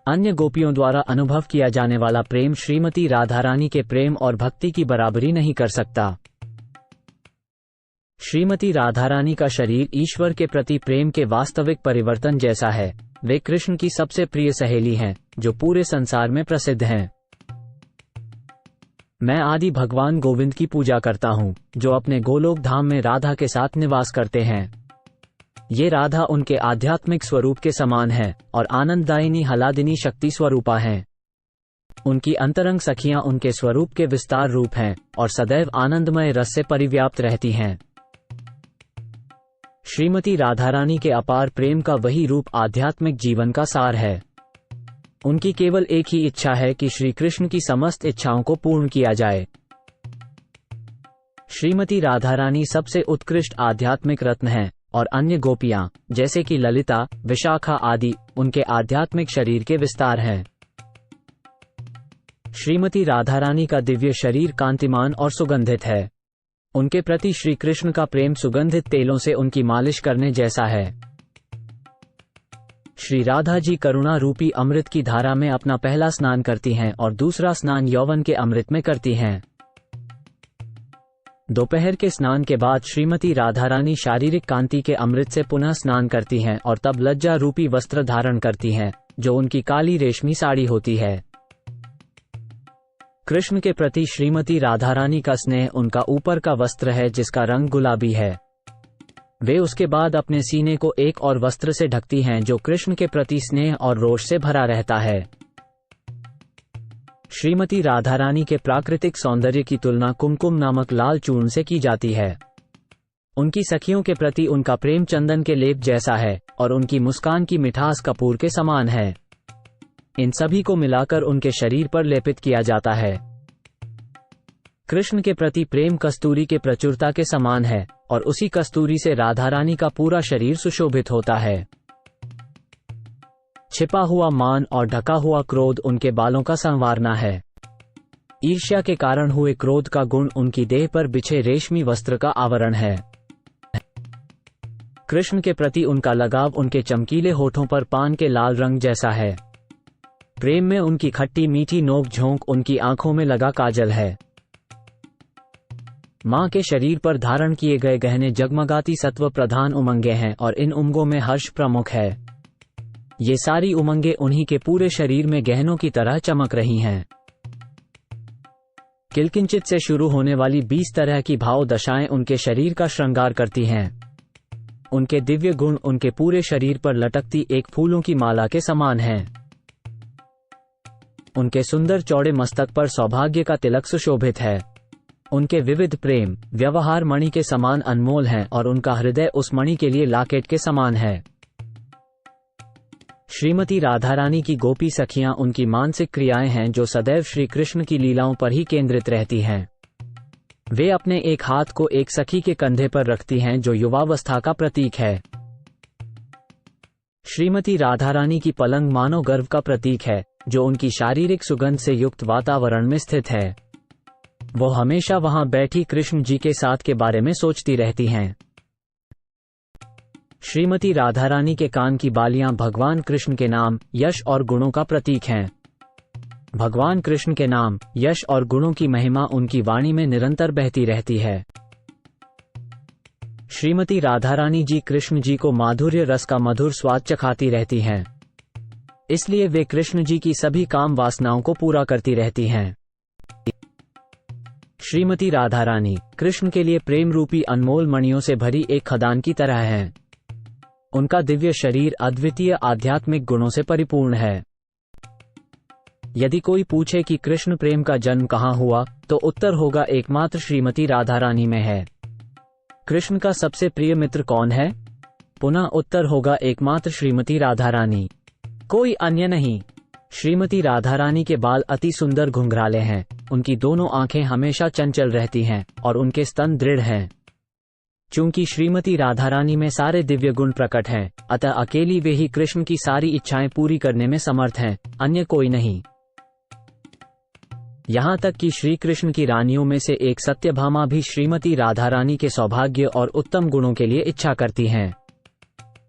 अन्य गोपियों द्वारा अनुभव किया जाने वाला प्रेम श्रीमती राधा रानी के प्रेम और भक्ति की बराबरी नहीं कर सकता। श्रीमती राधा रानी का शरीर ईश्वर के प्रति प्रेम के वास्तविक परिवर्तन जैसा है। वे कृष्ण की सबसे प्रिय सहेली हैं, जो पूरे संसार में प्रसिद्ध हैं। मैं आदि भगवान गोविंद की पूजा करता हूँ, जो अपने गोलोक धाम में राधा के साथ निवास करते हैं। ये राधा उनके आध्यात्मिक स्वरूप के समान है और आनंददायिनी हलादिनी शक्ति स्वरूपा हैं। उनकी अंतरंग सखियां उनके स्वरूप के विस्तार रूप हैं और सदैव आनंदमय रस से परिव्याप्त रहती हैं। श्रीमती राधा रानी के अपार प्रेम का वही रूप आध्यात्मिक जीवन का सार है। उनकी केवल एक ही इच्छा है कि श्री कृष्ण की समस्त इच्छाओं को पूर्ण किया जाए। श्रीमती राधा रानी सबसे उत्कृष्ट आध्यात्मिक रत्न हैं और अन्य गोपियां, जैसे कि ललिता, विशाखा आदि, उनके आध्यात्मिक शरीर के विस्तार हैं। श्रीमती राधा रानी का दिव्य शरीर कांतिमान और सुगंधित है। उनके प्रति श्री कृष्ण का प्रेम सुगंधित तेलों से उनकी मालिश करने जैसा है। श्री राधा जी करुणा रूपी अमृत की धारा में अपना पहला स्नान करती हैं और दूसरा स्नान यौवन के अमृत में करती हैं। दोपहर के स्नान के बाद श्रीमती राधा रानी शारीरिक कांति के अमृत से पुनः स्नान करती हैं और तब लज्जा रूपी वस्त्र धारण करती हैं, जो उनकी काली रेशमी साड़ी होती है। कृष्ण के प्रति श्रीमती राधा रानी का स्नेह उनका ऊपर का वस्त्र है, जिसका रंग गुलाबी है। वे उसके बाद अपने सीने को एक और वस्त्र से ढकती हैं, जो कृष्ण के प्रति स्नेह और रोष से भरा रहता है। श्रीमती राधा रानी के प्राकृतिक सौंदर्य की तुलना कुमकुम नामक लाल चूर्ण से की जाती है। उनकी सखियों के प्रति उनका प्रेम चंदन के लेप जैसा है और उनकी मुस्कान की मिठास कपूर के समान है। इन सभी को मिलाकर उनके शरीर पर लेपित किया जाता है। कृष्ण के प्रति प्रेम कस्तूरी के प्रचुरता के समान है और उसी कस्तूरी से राधा रानी का पूरा शरीर सुशोभित होता है। छिपा हुआ मान और ढका हुआ क्रोध उनके बालों का संवारना है। ईर्ष्या के कारण हुए क्रोध का गुण उनकी देह पर बिछे रेशमी वस्त्र का आवरण है। कृष्ण के प्रति उनका लगाव उनके चमकीले होठों पर पान के लाल रंग जैसा है। प्रेम में उनकी खट्टी मीठी नोक झोंक उनकी आंखों में लगा काजल है। मां के शरीर पर धारण किए गए गहने जगमगाती सत्व प्रधान उमंगे हैं और इन उमंगों में हर्ष प्रमुख है। ये सारी उमंगे उन्हीं के पूरे शरीर में गहनों की तरह चमक रही हैं। किलकिंचित से शुरू होने वाली 20 तरह की भाव दशाएं उनके शरीर का श्रृंगार करती हैं। उनके दिव्य गुण उनके पूरे शरीर पर लटकती एक फूलों की माला के समान हैं। उनके सुंदर चौड़े मस्तक पर सौभाग्य का तिलक सुशोभित है। उनके विविध प्रेम व्यवहार मणि के समान अनमोल हैं और उनका हृदय उस मणि के लिए लाकेट के समान है। श्रीमती राधारानी की गोपी सखियां उनकी मानसिक क्रियाएं हैं जो सदैव श्री कृष्ण की लीलाओं पर ही केंद्रित रहती हैं। वे अपने एक हाथ को एक सखी के कंधे पर रखती हैं जो युवावस्था का प्रतीक है। श्रीमती राधारानी की पलंग मानव गर्व का प्रतीक है जो उनकी शारीरिक सुगंध से युक्त वातावरण में स्थित है। वो हमेशा वहां बैठी कृष्ण जी के साथ के बारे में सोचती रहती हैं। श्रीमती राधारानी के कान की बालियां भगवान कृष्ण के नाम यश और गुणों का प्रतीक हैं। भगवान कृष्ण के नाम यश और गुणों की महिमा उनकी वाणी में निरंतर बहती रहती है। श्रीमती राधारानी जी कृष्ण जी को माधुर्य रस का मधुर स्वाद चखाती रहती हैं। इसलिए वे कृष्ण जी की सभी काम वासनाओं को पूरा करती रहती हैं। श्रीमती राधारानी कृष्ण के लिए प्रेम रूपी अनमोल मणियों से भरी एक खदान की तरह हैं। उनका दिव्य शरीर अद्वितीय आध्यात्मिक गुणों से परिपूर्ण है। यदि कोई पूछे कि कृष्ण प्रेम का जन्म कहाँ हुआ, तो उत्तर होगा एकमात्र श्रीमती राधारानी में है। कृष्ण का सबसे प्रिय मित्र कौन है? पुनः उत्तर होगा एकमात्र श्रीमती राधारानी, कोई अन्य नहीं। श्रीमती राधारानी के बाल अति सुंदर घुंघराले हैं। उनकी दोनों आंखें हमेशा चंचल रहती हैं और उनके स्तन दृढ़ हैं। चूंकि श्रीमती राधारानी में सारे दिव्य गुण प्रकट हैं, अतः अकेली वे ही कृष्ण की सारी इच्छाएं पूरी करने में समर्थ हैं, अन्य कोई नहीं। यहाँ तक कि श्री कृष्ण की रानियों में से एक सत्यभामा भी श्रीमती राधारानी के सौभाग्य और उत्तम गुणों के लिए इच्छा करती हैं।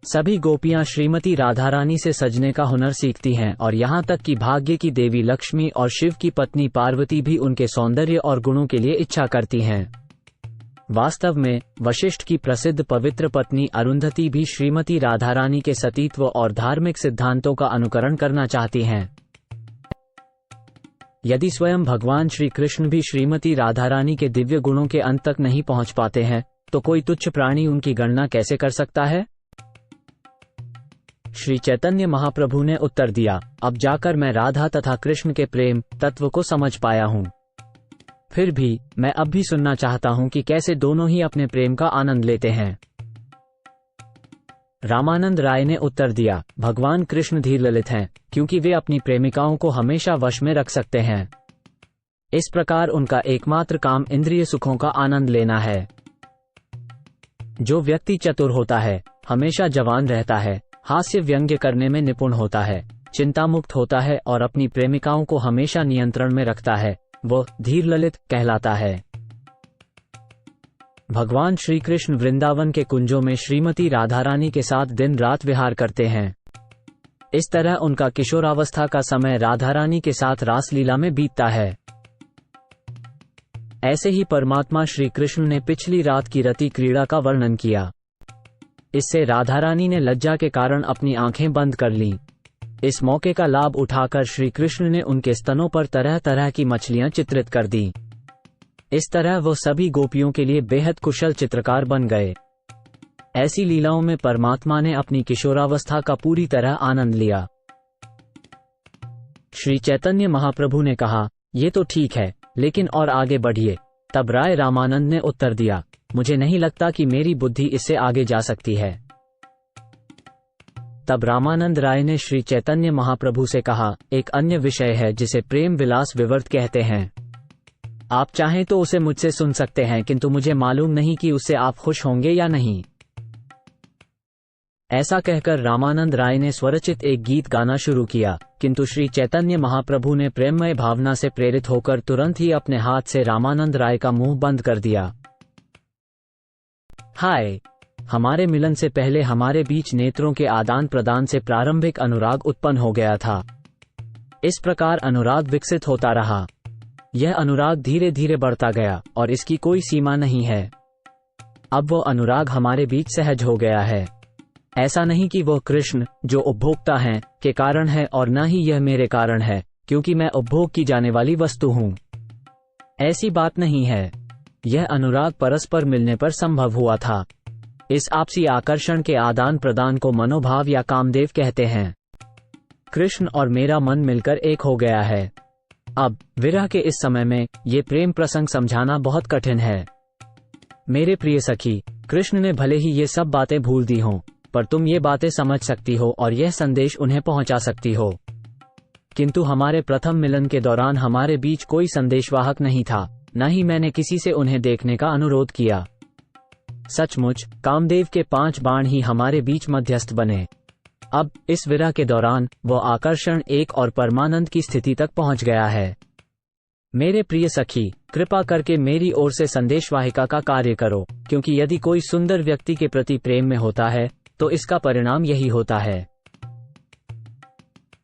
सभी गोपियां श्रीमती राधारानी से सजने का हुनर सीखती हैं और यहाँ तक कि भाग्य की देवी लक्ष्मी और शिव की पत्नी पार्वती भी उनके सौंदर्य और गुणों के लिए इच्छा करती हैं। वास्तव में वशिष्ठ की प्रसिद्ध पवित्र पत्नी अरुंधति भी श्रीमती राधारानी के सतीत्व और धार्मिक सिद्धांतों का अनुकरण करना चाहती हैं। यदि स्वयं भगवान श्री कृष्ण भी श्रीमती राधारानी के दिव्य गुणों के अंत तक नहीं पहुंच पाते हैं, तो कोई तुच्छ प्राणी उनकी गणना कैसे कर सकता है? श्री चैतन्य महाप्रभु ने उत्तर दिया, अब जाकर मैं राधा तथा कृष्ण के प्रेम तत्व को समझ पाया हूँ। फिर भी मैं अब भी सुनना चाहता हूँ कि कैसे दोनों ही अपने प्रेम का आनंद लेते हैं। रामानंद राय ने उत्तर दिया, भगवान कृष्ण धीर ललित हैं, क्योंकि वे अपनी प्रेमिकाओं को हमेशा वश में रख सकते हैं। इस प्रकार उनका एकमात्र काम इंद्रिय सुखों का आनंद लेना है। जो व्यक्ति चतुर होता है, हमेशा जवान रहता है, हास्य व्यंग्य करने में निपुण होता है, चिंतामुक्त होता है और अपनी प्रेमिकाओं को हमेशा नियंत्रण में रखता है, वो धीर ललित कहलाता है। भगवान श्री कृष्ण वृंदावन के कुंजों में श्रीमती राधारानी के साथ दिन रात विहार करते हैं। इस तरह उनका किशोरावस्था का समय राधारानी के साथ रासलीला में बीतता है। ऐसे ही परमात्मा श्री कृष्ण ने पिछली रात की रति क्रीड़ा का वर्णन किया। इससे राधारानी ने लज्जा के कारण अपनी आंखें बंद कर लीं। इस मौके का लाभ उठाकर श्री कृष्ण ने उनके स्तनों पर तरह तरह की मछलियां चित्रित कर दी। इस तरह वो सभी गोपियों के लिए बेहद कुशल चित्रकार बन गए। ऐसी लीलाओं में परमात्मा ने अपनी किशोरावस्था का पूरी तरह आनंद लिया। श्री चैतन्य महाप्रभु ने कहा, ये तो ठीक है, लेकिन और आगे बढ़िए। तब राय रामानंद ने उत्तर दिया, मुझे नहीं लगता कि मेरी बुद्धि इससे आगे जा सकती है। तब रामानंद राय ने श्री चैतन्य महाप्रभु से कहा, एक अन्य विषय है जिसे प्रेम विलास विवर्त कहते हैं। आप चाहें तो उसे मुझसे सुन सकते हैं, किंतु मुझे मालूम नहीं कि उससे आप खुश होंगे या नहीं। ऐसा कहकर रामानंद राय ने स्वरचित एक गीत गाना शुरू किया, किंतु श्री चैतन्य महाप्रभु ने प्रेममय भावना से प्रेरित होकर तुरंत ही अपने हाथ से रामानंद राय का मुंह बंद कर दिया। हाय, हमारे मिलन से पहले हमारे बीच नेत्रों के आदान प्रदान से प्रारंभिक अनुराग उत्पन्न हो गया था। इस प्रकार अनुराग विकसित होता रहा। यह अनुराग धीरे धीरे बढ़ता गया और इसकी कोई सीमा नहीं है। अब वो अनुराग हमारे बीच सहज हो गया है। ऐसा नहीं कि वह कृष्ण, जो उपभोक्ता हैं, के कारण है और न ही यह मेरे कारण है, क्योंकि मैं उपभोग की जाने वाली वस्तु हूं। ऐसी बात नहीं है। यह अनुराग परस्पर मिलने पर संभव हुआ था। इस आपसी आकर्षण के आदान प्रदान को मनोभाव या कामदेव कहते हैं। कृष्ण और मेरा मन मिलकर एक हो गया है। अब विरह के इस समय में ये प्रेम प्रसंग समझाना बहुत कठिन है। मेरे प्रिय सखी, कृष्ण ने भले ही ये सब बातें भूल दी हों, पर तुम ये बातें समझ सकती हो और यह संदेश उन्हें पहुंचा सकती हो। किंतु हमारे प्रथम मिलन के दौरान हमारे बीच कोई संदेशवाहक नहीं था, न ही मैंने किसी से उन्हें देखने का अनुरोध किया। सचमुच कामदेव के 5 बाण ही हमारे बीच मध्यस्थ बने। अब इस विरह के दौरान वह आकर्षण एक और परमानंद की स्थिति तक पहुंच गया है। मेरे प्रिय सखी, कृपा करके मेरी ओर से संदेशवाहिका का कार्य करो, क्योंकि यदि कोई सुंदर व्यक्ति के प्रति प्रेम में होता है तो इसका परिणाम यही होता है।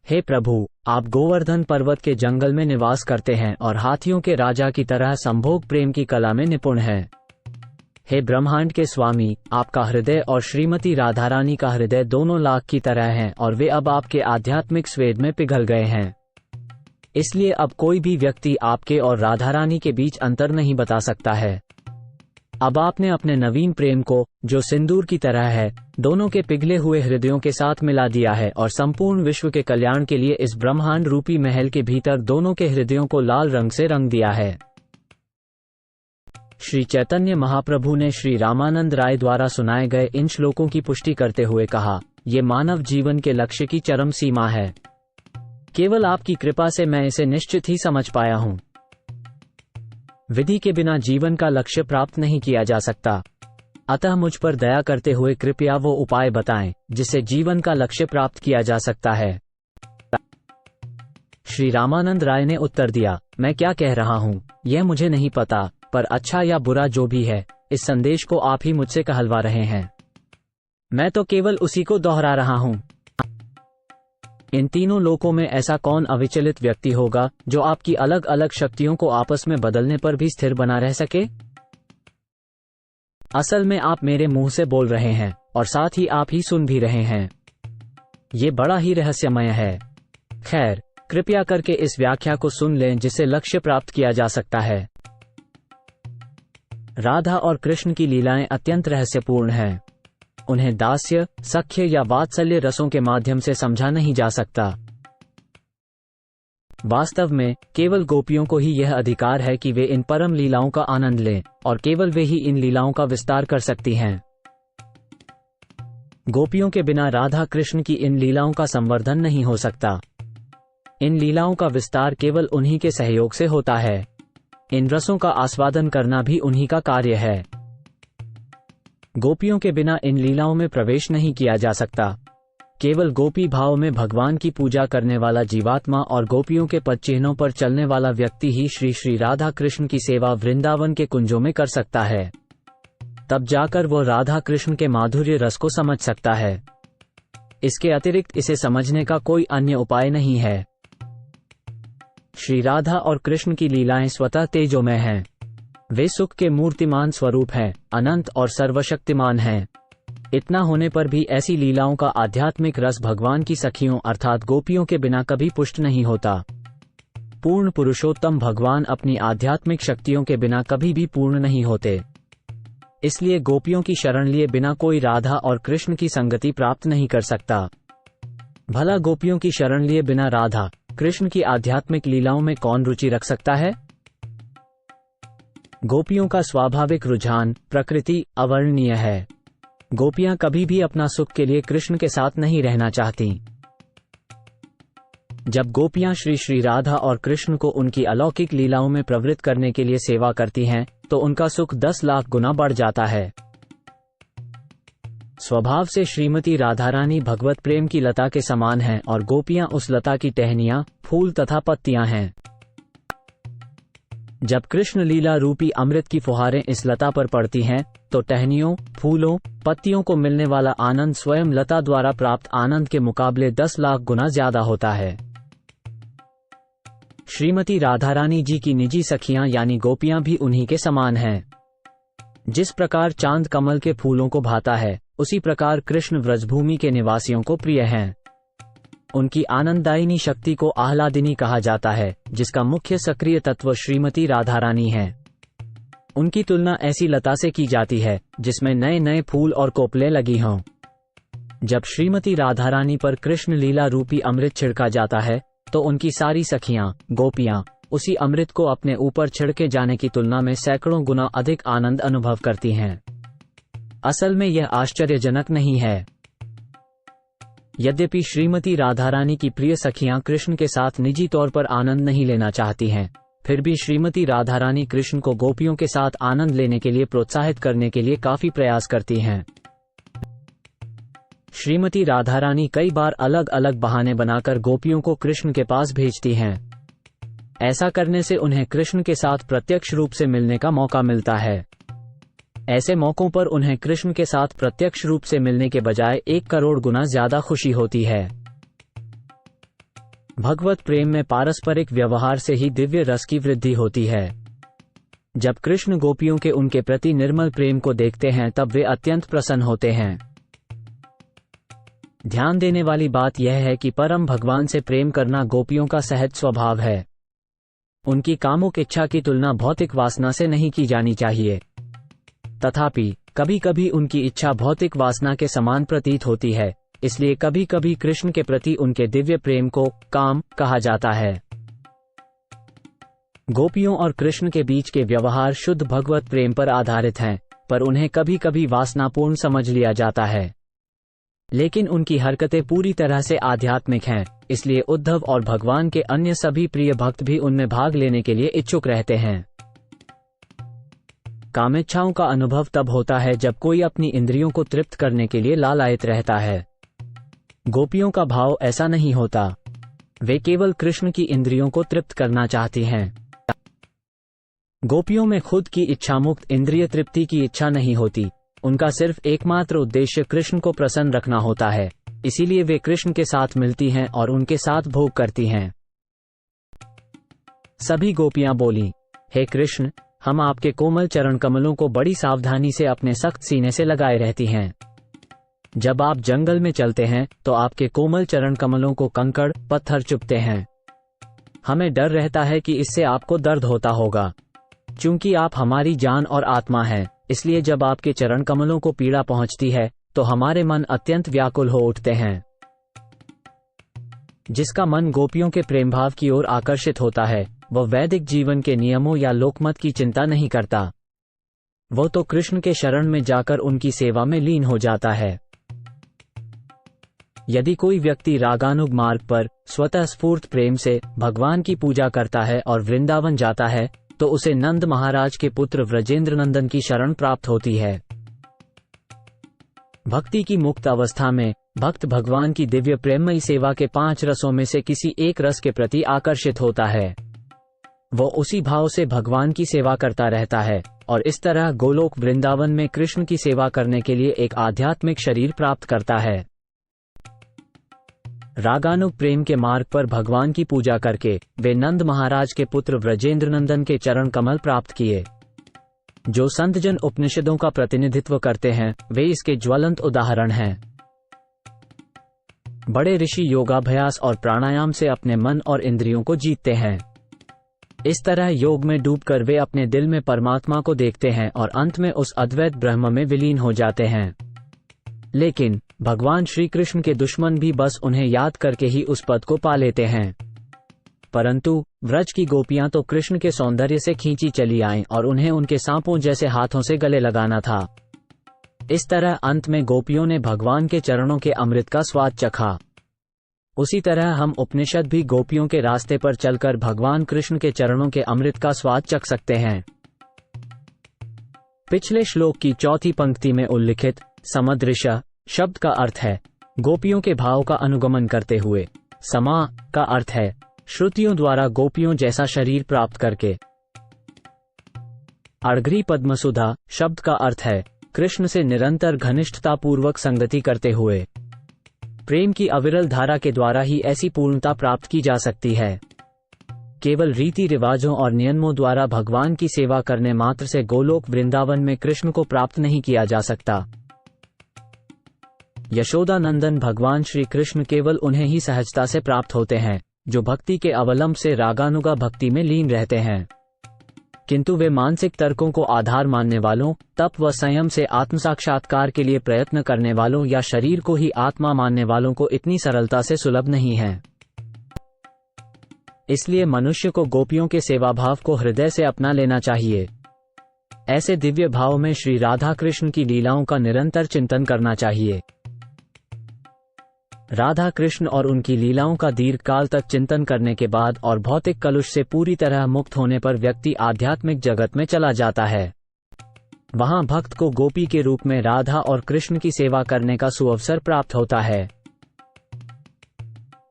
हे प्रभु, आप गोवर्धन पर्वत के जंगल में निवास करते हैं और हाथियों के राजा की तरह संभोग प्रेम की कला में निपुण हैं। हे ब्रह्मांड के स्वामी, आपका हृदय और श्रीमती राधारानी का हृदय दोनों लाख की तरह हैं और वे अब आपके आध्यात्मिक स्वेद में पिघल गए हैं। इसलिए अब कोई भी व्यक्ति आपके और राधारानी के बीच अंतर नहीं बता सकता है। अब आपने अपने नवीन प्रेम को, जो सिंदूर की तरह है, दोनों के पिघले हुए हृदयों के साथ मिला दिया है और संपूर्ण विश्व के कल्याण के लिए इस ब्रह्मांड रूपी महल के भीतर दोनों के हृदयों को लाल रंग से रंग दिया है। श्री चैतन्य महाप्रभु ने श्री रामानंद राय द्वारा सुनाए गए इन श्लोकों की पुष्टि करते हुए कहा, ये मानव जीवन के लक्ष्य की चरम सीमा है। केवल आपकी कृपा से मैं इसे निश्चित ही समझ पाया हूँ। विधि के बिना जीवन का लक्ष्य प्राप्त नहीं किया जा सकता। अतः मुझ पर दया करते हुए कृपया वो उपाय बताएं जिससे जीवन का लक्ष्य प्राप्त किया जा सकता है। श्री रामानंद राय ने उत्तर दिया, मैं क्या कह रहा हूँ यह मुझे नहीं पता, पर अच्छा या बुरा जो भी है, इस संदेश को आप ही मुझसे कहलवा रहे हैं। मैं तो केवल उसी को दोहरा रहा हूँ। इन तीनों लोकों में ऐसा कौन अविचलित व्यक्ति होगा जो आपकी अलग अलग शक्तियों को आपस में बदलने पर भी स्थिर बना रह सके? असल में आप मेरे मुंह से बोल रहे हैं और साथ ही आप ही सुन भी रहे हैं। ये बड़ा ही रहस्यमय है। खैर, कृपया करके इस व्याख्या को सुन लें जिससे लक्ष्य प्राप्त किया जा सकता है। राधा और कृष्ण की लीलाएं अत्यंत रहस्यपूर्ण हैं। उन्हें दास्य, सख्य या वात्सल्य रसों के माध्यम से समझा नहीं जा सकता। वास्तव में केवल गोपियों को ही यह अधिकार है कि वे इन परम लीलाओं का आनंद लें और केवल वे ही इन लीलाओं का विस्तार कर सकती हैं। गोपियों के बिना राधा कृष्ण की इन लीलाओं का संवर्धन नहीं हो सकता। इन लीलाओं का विस्तार केवल उन्हीं के सहयोग से होता है। इन रसों का आस्वादन करना भी उन्हीं का कार्य है। गोपियों के बिना इन लीलाओं में प्रवेश नहीं किया जा सकता। केवल गोपी भाव में भगवान की पूजा करने वाला जीवात्मा और गोपियों के पदचिन्हों पर चलने वाला व्यक्ति ही श्री श्री राधा कृष्ण की सेवा वृंदावन के कुंजों में कर सकता है। तब जाकर वो राधा कृष्ण के माधुर्य रस को समझ सकता है। इसके अतिरिक्त इसे समझने का कोई अन्य उपाय नहीं है। श्री राधा और कृष्ण की लीलाएं स्वतः तेजोमय हैं। वे सुख के मूर्तिमान स्वरूप हैं, अनंत और सर्वशक्तिमान हैं। इतना होने पर भी ऐसी लीलाओं का आध्यात्मिक रस भगवान की सखियों अर्थात गोपियों के बिना कभी पुष्ट नहीं होता। पूर्ण पुरुषोत्तम भगवान अपनी आध्यात्मिक शक्तियों के बिना कभी भी पूर्ण नहीं होते। इसलिए गोपियों की शरण लिए बिना कोई राधा और कृष्ण की संगति प्राप्त नहीं कर सकता। भला गोपियों की शरण लिए बिना राधा कृष्ण की आध्यात्मिक लीलाओं में कौन रुचि रख सकता है? गोपियों का स्वाभाविक रुझान प्रकृति अवर्णनीय है। गोपियां कभी भी अपना सुख के लिए कृष्ण के साथ नहीं रहना चाहती। जब गोपियां श्री श्री राधा और कृष्ण को उनकी अलौकिक लीलाओं में प्रवृत्त करने के लिए सेवा करती हैं, तो उनका सुख 10 लाख गुना बढ़ जाता है। स्वभाव से श्रीमती राधारानी भगवत प्रेम की लता के समान हैं और गोपियां उस लता की टहनियां, फूल तथा पत्तियां हैं। जब कृष्ण लीला रूपी अमृत की फुहारें इस लता पर पड़ती हैं, तो टहनियों, फूलों, पत्तियों को मिलने वाला आनंद स्वयं लता द्वारा प्राप्त आनंद के मुकाबले 10 लाख गुना ज्यादा होता है। श्रीमती राधारानी जी की निजी सखियां यानी गोपियां भी उन्हीं के समान हैं। जिस प्रकार चांद कमल के फूलों को भाता है, उसी प्रकार कृष्ण व्रजभूमि के निवासियों को प्रिय हैं। उनकी आनंददायिनी शक्ति को आह्लादिनी कहा जाता है, जिसका मुख्य सक्रिय तत्व श्रीमती राधारानी है। उनकी तुलना ऐसी लता से की जाती है जिसमें नए नए फूल और कोपले लगी हों। जब श्रीमती राधारानी पर कृष्ण लीला रूपी अमृत छिड़का जाता है, तो उनकी सारी सखियां, गोपियां उसी अमृत को अपने ऊपर छिड़के जाने की तुलना में सैकड़ों गुना अधिक आनंद अनुभव करती हैं। असल में यह आश्चर्यजनक नहीं है। यद्यपि श्रीमती राधारानी की प्रिय सखियां कृष्ण के साथ निजी तौर पर आनंद नहीं लेना चाहती हैं, फिर भी श्रीमती राधारानी कृष्ण को गोपियों के साथ आनंद लेने के लिए प्रोत्साहित करने के लिए काफी प्रयास करती हैं। श्रीमती राधारानी कई बार अलग अलग बहाने बनाकर गोपियों को कृष्ण के पास भेजती हैं। ऐसा करने से उन्हें कृष्ण के साथ प्रत्यक्ष रूप से मिलने का मौका मिलता है। ऐसे मौकों पर उन्हें कृष्ण के साथ प्रत्यक्ष रूप से मिलने के बजाय 1 करोड़ गुना ज्यादा खुशी होती है। भगवत प्रेम में पारस्परिक व्यवहार से ही दिव्य रस की वृद्धि होती है। जब कृष्ण गोपियों के उनके प्रति निर्मल प्रेम को देखते हैं, तब वे अत्यंत प्रसन्न होते हैं। ध्यान देने वाली बात यह है कि परम भगवान से प्रेम करना गोपियों का सहज स्वभाव है। उनकी कामुक इच्छा की तुलना भौतिक वासना से नहीं की जानी चाहिए। तथापि कभी कभी उनकी इच्छा भौतिक वासना के समान प्रतीत होती है, इसलिए कभी कभी कृष्ण के प्रति उनके दिव्य प्रेम को काम कहा जाता है। गोपियों और कृष्ण के बीच के व्यवहार शुद्ध भगवत प्रेम पर आधारित हैं, पर उन्हें कभी कभी वासनापूर्ण समझ लिया जाता है। लेकिन उनकी हरकतें पूरी तरह से आध्यात्मिक हैं, इसलिए उद्धव और भगवान के अन्य सभी प्रिय भक्त भी उनमें भाग लेने के लिए इच्छुक रहते हैं। कामेच्छाओं का अनुभव तब होता है जब कोई अपनी इंद्रियों को तृप्त करने के लिए लालायित रहता है। गोपियों का भाव ऐसा नहीं होता। वे केवल कृष्ण की इंद्रियों को तृप्त करना चाहती हैं। गोपियों में खुद की इच्छा मुक्त इंद्रिय तृप्ति की इच्छा नहीं होती। उनका सिर्फ एकमात्र उद्देश्य कृष्ण को प्रसन्न रखना होता है। इसीलिए वे कृष्ण के साथ मिलती हैं और उनके साथ भोग करती हैं। सभी गोपियां बोलीं, हे कृष्ण, हम आपके कोमल चरण कमलों को बड़ी सावधानी से अपने सख्त सीने से लगाए रहती हैं। जब आप जंगल में चलते हैं तो आपके कोमल चरण कमलों को कंकड़ पत्थर चुभते हैं। हमें डर रहता है कि इससे आपको दर्द होता होगा। चूंकि आप हमारी जान और आत्मा हैं, इसलिए जब आपके चरण कमलों को पीड़ा पहुंचती है तो हमारे मन अत्यंत व्याकुल हो उठते हैं। जिसका मन गोपियों के प्रेम भाव की ओर आकर्षित होता है, वह वैदिक जीवन के नियमों या लोकमत की चिंता नहीं करता। वो तो कृष्ण के शरण में जाकर उनकी सेवा में लीन हो जाता है। यदि कोई व्यक्ति रागानुग मार्ग पर स्वतः स्फूर्त प्रेम से भगवान की पूजा करता है और वृंदावन जाता है, तो उसे नंद महाराज के पुत्र व्रजेंद्र नंदन की शरण प्राप्त होती है। भक्ति की मुक्त अवस्था में भक्त भगवान की दिव्य प्रेममयी सेवा के 5 रसों में से किसी एक रस के प्रति आकर्षित होता है। वो उसी भाव से भगवान की सेवा करता रहता है और इस तरह गोलोक वृंदावन में कृष्ण की सेवा करने के लिए एक आध्यात्मिक शरीर प्राप्त करता है। रागानुग प्रेम के मार्ग पर भगवान की पूजा करके वे नंद महाराज के पुत्र व्रजेंद्र नंदन के चरण कमल प्राप्त किए। जो संतजन उपनिषदों का प्रतिनिधित्व करते हैं, वे इसके ज्वलंत उदाहरण हैं। बड़े ऋषि योगाभ्यास और प्राणायाम से अपने मन और इंद्रियों को जीतते हैं। इस तरह योग में डूबकर वे अपने दिल में परमात्मा को देखते हैं और अंत में उस अद्वैत ब्रह्म में विलीन हो जाते हैं। लेकिन भगवान श्री कृष्ण के दुश्मन भी बस उन्हें याद करके ही उस पद को पा लेते हैं। परंतु व्रज की गोपियां तो कृष्ण के सौंदर्य से खींची चली आईं और उन्हें उनके सांपों जैसे हाथों से गले लगाना था। इस तरह अंत में गोपियों ने भगवान के चरणों के अमृत का स्वाद चखा। उसी तरह हम उपनिषद भी गोपियों के रास्ते पर चलकर भगवान कृष्ण के चरणों के अमृत का स्वाद चख सकते हैं। पिछले श्लोक की 4थी पंक्ति में उल्लिखित समदृश शब्द का अर्थ है गोपियों के भाव का अनुगमन करते हुए। समा का अर्थ है श्रुतियों द्वारा गोपियों जैसा शरीर प्राप्त करके। अर्घ्री पद्मसुधा शब्द का अर्थ है कृष्ण से निरंतर घनिष्ठता पूर्वक संगति करते हुए। प्रेम की अविरल धारा के द्वारा ही ऐसी पूर्णता प्राप्त की जा सकती है। केवल रीति रिवाजों और नियमों द्वारा भगवान की सेवा करने मात्र से गोलोक वृंदावन में कृष्ण को प्राप्त नहीं किया जा सकता। यशोदा नंदन भगवान श्री कृष्ण केवल उन्हें ही सहजता से प्राप्त होते हैं जो भक्ति के अवलंब से रागानुगा भक्ति में लीन रहते हैं, किंतु वे मानसिक तर्कों को आधार मानने वालों, तप व संयम से आत्म साक्षात्कार के लिए प्रयत्न करने वालों या शरीर को ही आत्मा मानने वालों को इतनी सरलता से सुलभ नहीं है। इसलिए मनुष्य को गोपियों के सेवा भाव को हृदय से अपना लेना चाहिए। ऐसे दिव्य भाव में श्री राधा कृष्ण की लीलाओं का निरंतर चिंतन करना चाहिए। राधा कृष्ण और उनकी लीलाओं का दीर्घकाल तक चिंतन करने के बाद और भौतिक कलुष से पूरी तरह मुक्त होने पर व्यक्ति आध्यात्मिक जगत में चला जाता है। वहां भक्त को गोपी के रूप में राधा और कृष्ण की सेवा करने का सुअवसर प्राप्त होता है।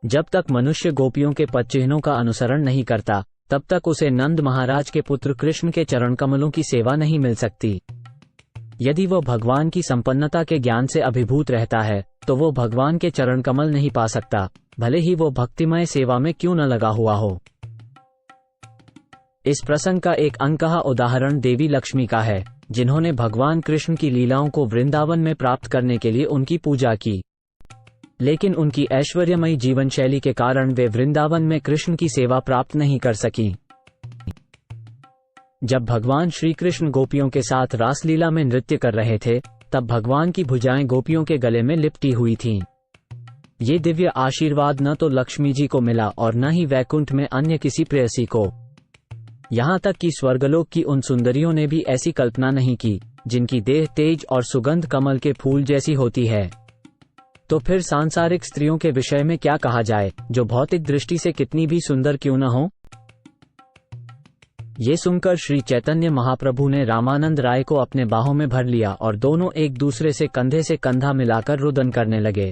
जब तक मनुष्य गोपियों के पदचिह्नों का अनुसरण नहीं करता, तब तक उसे नंद महाराज के पुत्र कृष्ण के चरण कमलों की सेवा नहीं मिल सकती। यदि वो भगवान की संपन्नता के ज्ञान से अभिभूत रहता है तो वो भगवान के चरण कमल नहीं पा सकता, भले ही वो भक्तिमय सेवा में क्यों न लगा हुआ हो। इस प्रसंग का एक अनकहा उदाहरण देवी लक्ष्मी का है, जिन्होंने भगवान कृष्ण की लीलाओं को वृंदावन में प्राप्त करने के लिए उनकी पूजा की, लेकिन उनकी ऐश्वर्यमयी जीवन शैली के कारण वे वृंदावन में कृष्ण की सेवा प्राप्त नहीं कर सकी। जब भगवान श्री कृष्ण गोपियों के साथ रासलीला में नृत्य कर रहे थे, तब भगवान की भुजाएं गोपियों के गले में लिपटी हुई थीं। ये दिव्य आशीर्वाद न तो लक्ष्मी जी को मिला और न ही वैकुंठ में अन्य किसी प्रेयसी को। यहाँ तक कि स्वर्गलोक की उन सुंदरियों ने भी ऐसी कल्पना नहीं की, जिनकी देह तेज और सुगंध कमल के फूल जैसी होती है। तो फिर सांसारिक स्त्रियों के विषय में क्या कहा जाए, जो भौतिक दृष्टि से कितनी भी सुंदर क्यों न हो। ये सुनकर श्री चैतन्य महाप्रभु ने रामानंद राय को अपने बाहों में भर लिया और दोनों एक दूसरे से कंधे से कंधा मिलाकर रुदन करने लगे।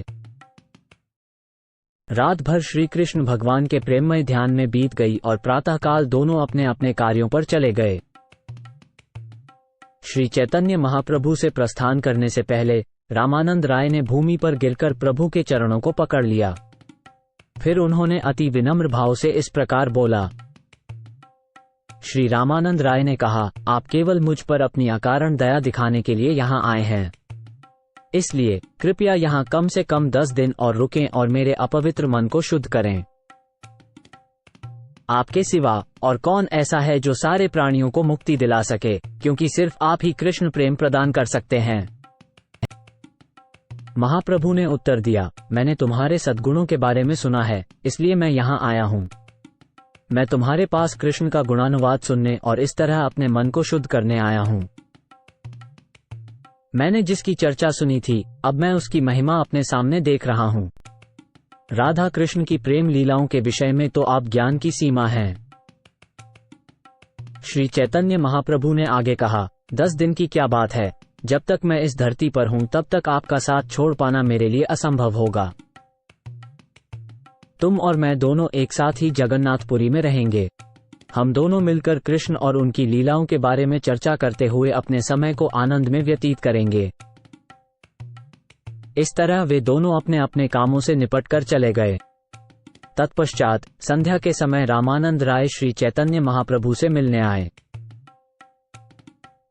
रात भर श्री कृष्ण भगवान के प्रेममय ध्यान में बीत गई और प्रातःकाल दोनों अपने अपने कार्यों पर चले गए। श्री चैतन्य महाप्रभु से प्रस्थान करने से पहले रामानंद राय ने भूमि पर गिरकर प्रभु के चरणों को पकड़ लिया। फिर उन्होंने अति विनम्र भाव से इस प्रकार बोला। श्री रामानंद राय ने कहा, आप केवल मुझ पर अपनी अकारण दया दिखाने के लिए यहाँ आए हैं, इसलिए कृपया यहाँ कम से कम 10 दिन और रुकें और मेरे अपवित्र मन को शुद्ध करें। आपके सिवा और कौन ऐसा है जो सारे प्राणियों को मुक्ति दिला सके, क्योंकि सिर्फ आप ही कृष्ण प्रेम प्रदान कर सकते हैं। महाप्रभु ने उत्तर दिया, मैंने तुम्हारे सद्गुणों के बारे में सुना है, इसलिए मैं यहाँ आया हूँ। मैं तुम्हारे पास कृष्ण का गुणानुवाद सुनने और इस तरह अपने मन को शुद्ध करने आया हूँ। मैंने जिसकी चर्चा सुनी थी, अब मैं उसकी महिमा अपने सामने देख रहा हूँ। राधा कृष्ण की प्रेम लीलाओं के विषय में तो आप ज्ञान की सीमा है। श्री चैतन्य महाप्रभु ने आगे कहा, 10 दिन की क्या बात है, जब तक मैं इस धरती पर हूँ तब तक आपका साथ छोड़ पाना मेरे लिए असंभव होगा। तुम और मैं दोनों एक साथ ही जगन्नाथपुरी में रहेंगे। हम दोनों मिलकर कृष्ण और उनकी लीलाओं के बारे में चर्चा करते हुए अपने समय को आनंद में व्यतीत करेंगे। इस तरह वे दोनों अपने अपने कामों से निपटकर चले गए। तत्पश्चात संध्या के समय रामानंद राय श्री चैतन्य महाप्रभु से मिलने आए।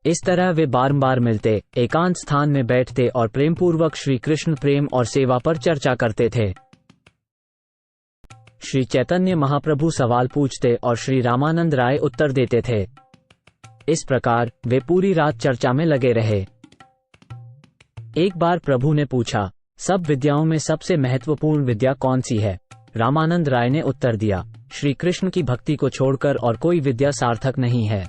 इस तरह वे बारंबार मिलते, एकांत स्थान में बैठते और प्रेमपूर्वक श्री कृष्ण प्रेम और सेवा पर चर्चा करते थे। श्री चैतन्य महाप्रभु सवाल पूछते और श्री रामानंद राय उत्तर देते थे। इस प्रकार वे पूरी रात चर्चा में लगे रहे। एक बार प्रभु ने पूछा, सब विद्याओं में सबसे महत्वपूर्ण विद्या कौन सी है? रामानंद राय ने उत्तर दिया, श्री कृष्ण की भक्ति को छोड़कर और कोई विद्या सार्थक नहीं है।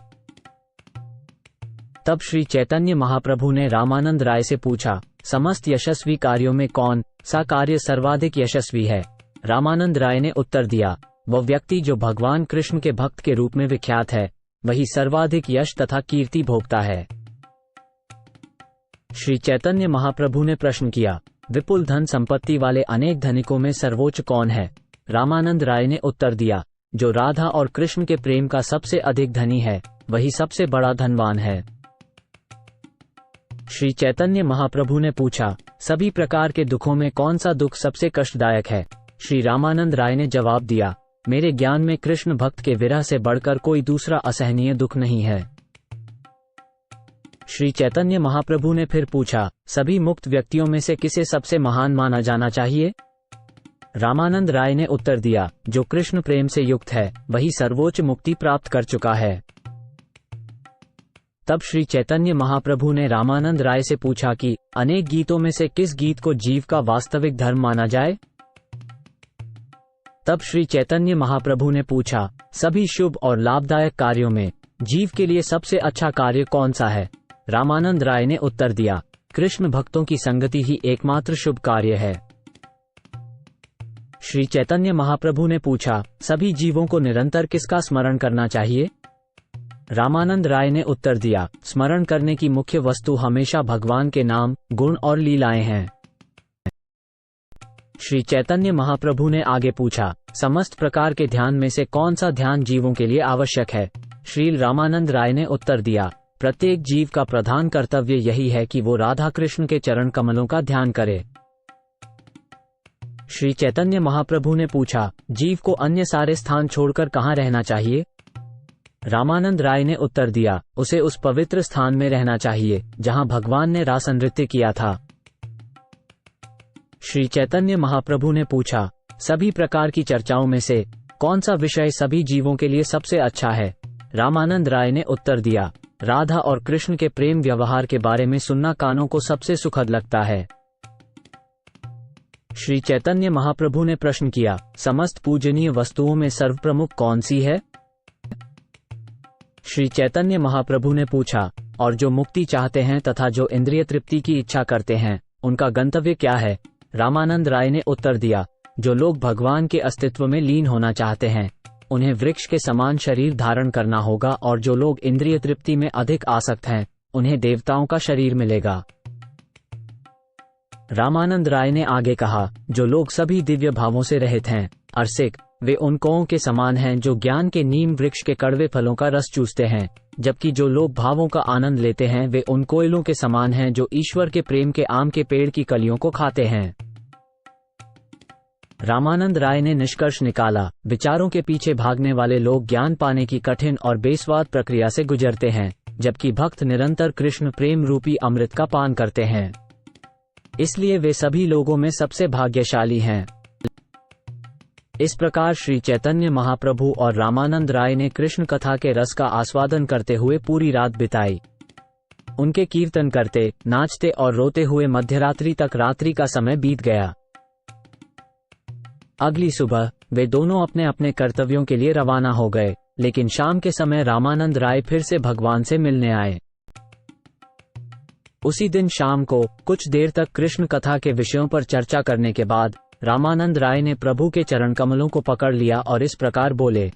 तब श्री चैतन्य महाप्रभु ने रामानंद राय से पूछा, समस्त यशस्वी कार्यों में कौन सा कार्य सर्वाधिक यशस्वी है? रामानंद राय ने उत्तर दिया, वह व्यक्ति जो भगवान कृष्ण के भक्त के रूप में विख्यात है, वही सर्वाधिक यश तथा कीर्ति भोगता है। श्री चैतन्य महाप्रभु ने प्रश्न किया, विपुल धन संपत्ति वाले अनेक धनिकों में सर्वोच्च कौन है? रामानंद राय ने उत्तर दिया, जो राधा और कृष्ण के प्रेम का सबसे अधिक धनी है, वही सबसे बड़ा धनवान है। श्री चैतन्य महाप्रभु ने पूछा, सभी प्रकार के दुखों में कौन सा दुख सबसे कष्टदायक है? श्री रामानंद राय ने जवाब दिया, मेरे ज्ञान में कृष्ण भक्त के विरह से बढ़कर कोई दूसरा असहनीय दुख नहीं है। श्री चैतन्य महाप्रभु ने फिर पूछा, सभी मुक्त व्यक्तियों में से किसे सबसे महान माना जाना चाहिए? रामानंद राय ने उत्तर दिया, जो कृष्ण प्रेम से युक्त है, वही सर्वोच्च मुक्ति प्राप्त कर चुका है। तब श्री चैतन्य महाप्रभु ने रामानंद राय से पूछा कि अनेक गीतों में से किस गीत को जीव का वास्तविक धर्म माना जाए? तब श्री चैतन्य महाप्रभु ने पूछा, सभी शुभ और लाभदायक कार्यों में जीव के लिए सबसे अच्छा कार्य कौन सा है? रामानंद राय ने उत्तर दिया, कृष्ण भक्तों की संगति ही एकमात्र शुभ कार्य है। श्री चैतन्य महाप्रभु ने पूछा, सभी जीवों को निरंतर किसका स्मरण करना चाहिए? रामानंद राय ने उत्तर दिया, स्मरण करने की मुख्य वस्तु हमेशा भगवान के नाम, गुण और लीलाएं हैं। श्री चैतन्य महाप्रभु ने आगे पूछा, समस्त प्रकार के ध्यान में से कौन सा ध्यान जीवों के लिए आवश्यक है? श्री रामानंद राय ने उत्तर दिया, प्रत्येक जीव का प्रधान कर्तव्य यही है कि वो राधा कृष्ण के चरण कमलों का ध्यान करे। श्री चैतन्य महाप्रभु ने पूछा, जीव को अन्य सारे स्थान छोड़कर कहाँ रहना चाहिए? रामानंद राय ने उत्तर दिया, उसे उस पवित्र स्थान में रहना चाहिए जहां भगवान ने रास नृत्य किया था। श्री चैतन्य महाप्रभु ने पूछा, सभी प्रकार की चर्चाओं में से कौन सा विषय सभी जीवों के लिए सबसे अच्छा है? रामानंद राय ने उत्तर दिया, राधा और कृष्ण के प्रेम व्यवहार के बारे में सुनना कानों को सबसे सुखद लगता है। श्री चैतन्य महाप्रभु ने प्रश्न किया, समस्त पूजनीय वस्तुओं में सर्वप्रमुख कौन सी है? श्री चैतन्य महाप्रभु ने पूछा, और जो मुक्ति चाहते हैं तथा जो इंद्रिय तृप्ति की इच्छा करते हैं, उनका गंतव्य क्या है? रामानंद राय ने उत्तर दिया, जो लोग भगवान के अस्तित्व में लीन होना चाहते हैं, उन्हें वृक्ष के समान शरीर धारण करना होगा, और जो लोग इंद्रिय तृप्ति में अधिक आसक्त हैं, उन्हें देवताओं का शरीर मिलेगा। रामानंद राय ने आगे कहा, जो लोग सभी दिव्य भावों से रहित हैं, अरसिक, वे उन कौओं के समान हैं जो ज्ञान के नीम वृक्ष के कड़वे फलों का रस चूसते हैं, जबकि जो लोग भावों का आनंद लेते हैं वे उन कोयलों के समान हैं जो ईश्वर के प्रेम के आम के पेड़ की कलियों को खाते हैं। रामानंद राय ने निष्कर्ष निकाला, विचारों के पीछे भागने वाले लोग ज्ञान पाने की कठिन और बेस्वाद प्रक्रिया से गुजरते हैं, जबकि भक्त निरंतर कृष्ण प्रेम रूपी अमृत का पान करते हैं। इसलिए वे सभी लोगों में सबसे भाग्यशाली हैं। इस प्रकार श्री चैतन्य महाप्रभु और रामानंद राय ने कृष्ण कथा के रस का आस्वादन करते हुए पूरी रात बिताई। उनके कीर्तन करते, नाचते और रोते हुए मध्यरात्रि तक रात्रि का समय बीत गया। अगली सुबह वे दोनों अपने अपने कर्तव्यों के लिए रवाना हो गए, लेकिन शाम के समय रामानंद राय फिर से भगवान से मिलने आए। उसी दिन शाम को कुछ देर तक कृष्ण कथा के विषयों पर चर्चा करने के बाद रामानंद राय ने प्रभु के चरण कमलों को पकड़ लिया और इस प्रकार बोले,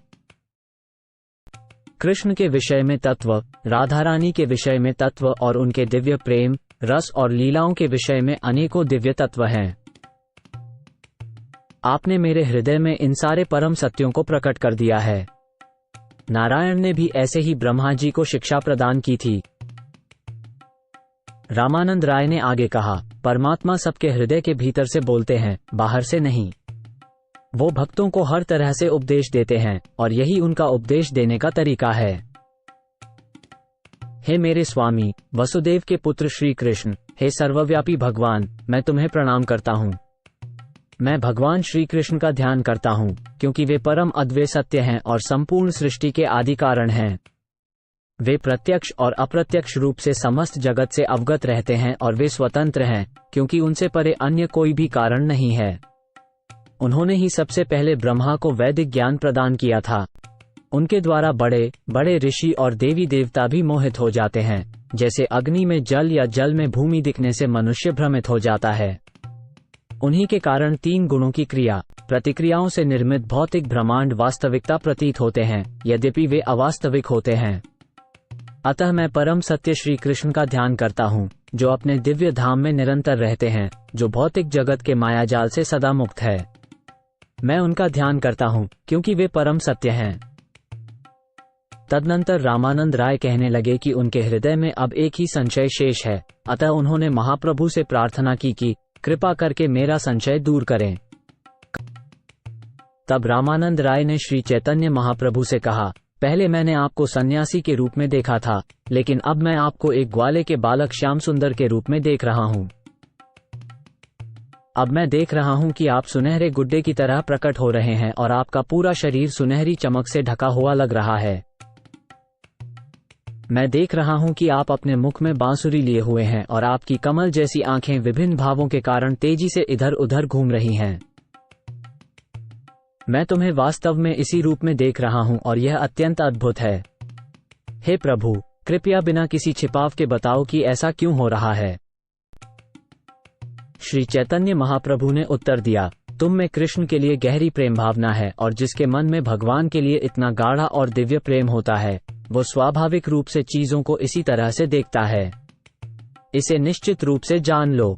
कृष्ण के विषय में तत्व, राधा रानी के विषय में तत्व और उनके दिव्य प्रेम, रस और लीलाओं के विषय में अनेकों दिव्य तत्व हैं। आपने मेरे हृदय में इन सारे परम सत्यों को प्रकट कर दिया है। नारायण ने भी ऐसे ही ब्रह्मा जी को शिक्षा प्रदान की थी। रामानंद राय ने आगे कहा, परमात्मा सबके हृदय के भीतर से बोलते हैं, बाहर से नहीं। वो भक्तों को हर तरह से उपदेश देते हैं और यही उनका उपदेश देने का तरीका है। हे मेरे स्वामी, वसुदेव के पुत्र श्री कृष्ण, हे सर्वव्यापी भगवान, मैं तुम्हें प्रणाम करता हूँ। मैं भगवान श्री कृष्ण का ध्यान करता हूँ, क्योंकि वे परम अद्वैय सत्य हैं और संपूर्ण सृष्टि के आदि कारण हैं। वे प्रत्यक्ष और अप्रत्यक्ष रूप से समस्त जगत से अवगत रहते हैं और वे स्वतंत्र हैं, क्योंकि उनसे परे अन्य कोई भी कारण नहीं है। उन्होंने ही सबसे पहले ब्रह्मा को वैदिक ज्ञान प्रदान किया था। उनके द्वारा बड़े बड़े ऋषि और देवी देवता भी मोहित हो जाते हैं, जैसे अग्नि में जल या जल में भूमि दिखने से मनुष्य भ्रमित हो जाता है। उन्हीं के कारण तीन गुणों की क्रिया प्रतिक्रियाओं से निर्मित भौतिक ब्रह्मांड वास्तविकता प्रतीत होते हैं, यद्यपि वे अवास्तविक होते हैं। अतः मैं परम सत्य श्री कृष्ण का ध्यान करता हूँ, जो अपने दिव्य धाम में निरंतर रहते हैं, जो भौतिक जगत के मायाजाल से सदा मुक्त है। मैं उनका ध्यान करता हूँ क्योंकि वे परम सत्य हैं। तदनंतर रामानंद राय कहने लगे कि उनके हृदय में अब एक ही संशय शेष है। अतः उन्होंने महाप्रभु से प्रार्थना की कि कृपा करके मेरा संशय दूर करें। तब रामानंद राय ने श्री चैतन्य महाप्रभु से कहा, पहले मैंने आपको सन्यासी के रूप में देखा था, लेकिन अब मैं आपको एक ग्वाले के बालक श्याम सुंदर के रूप में देख रहा हूँ। अब मैं देख रहा हूँ कि आप सुनहरे गुड्डे की तरह प्रकट हो रहे हैं और आपका पूरा शरीर सुनहरी चमक से ढका हुआ लग रहा है। मैं देख रहा हूँ कि आप अपने मुख में बांसुरी लिए हुए हैं और आपकी कमल जैसी आंखें विभिन्न भावों के कारण तेजी से इधर उधर घूम रही हैं। मैं तुम्हें वास्तव में इसी रूप में देख रहा हूँ और यह अत्यंत अद्भुत है। हे प्रभु, कृपया बिना किसी छिपाव के बताओ कि ऐसा क्यों हो रहा है। श्री चैतन्य महाप्रभु ने उत्तर दिया, तुम में कृष्ण के लिए गहरी प्रेम भावना है और जिसके मन में भगवान के लिए इतना गाढ़ा और दिव्य प्रेम होता है, वो स्वाभाविक रूप से चीजों को इसी तरह से देखता है। इसे निश्चित रूप से जान लो।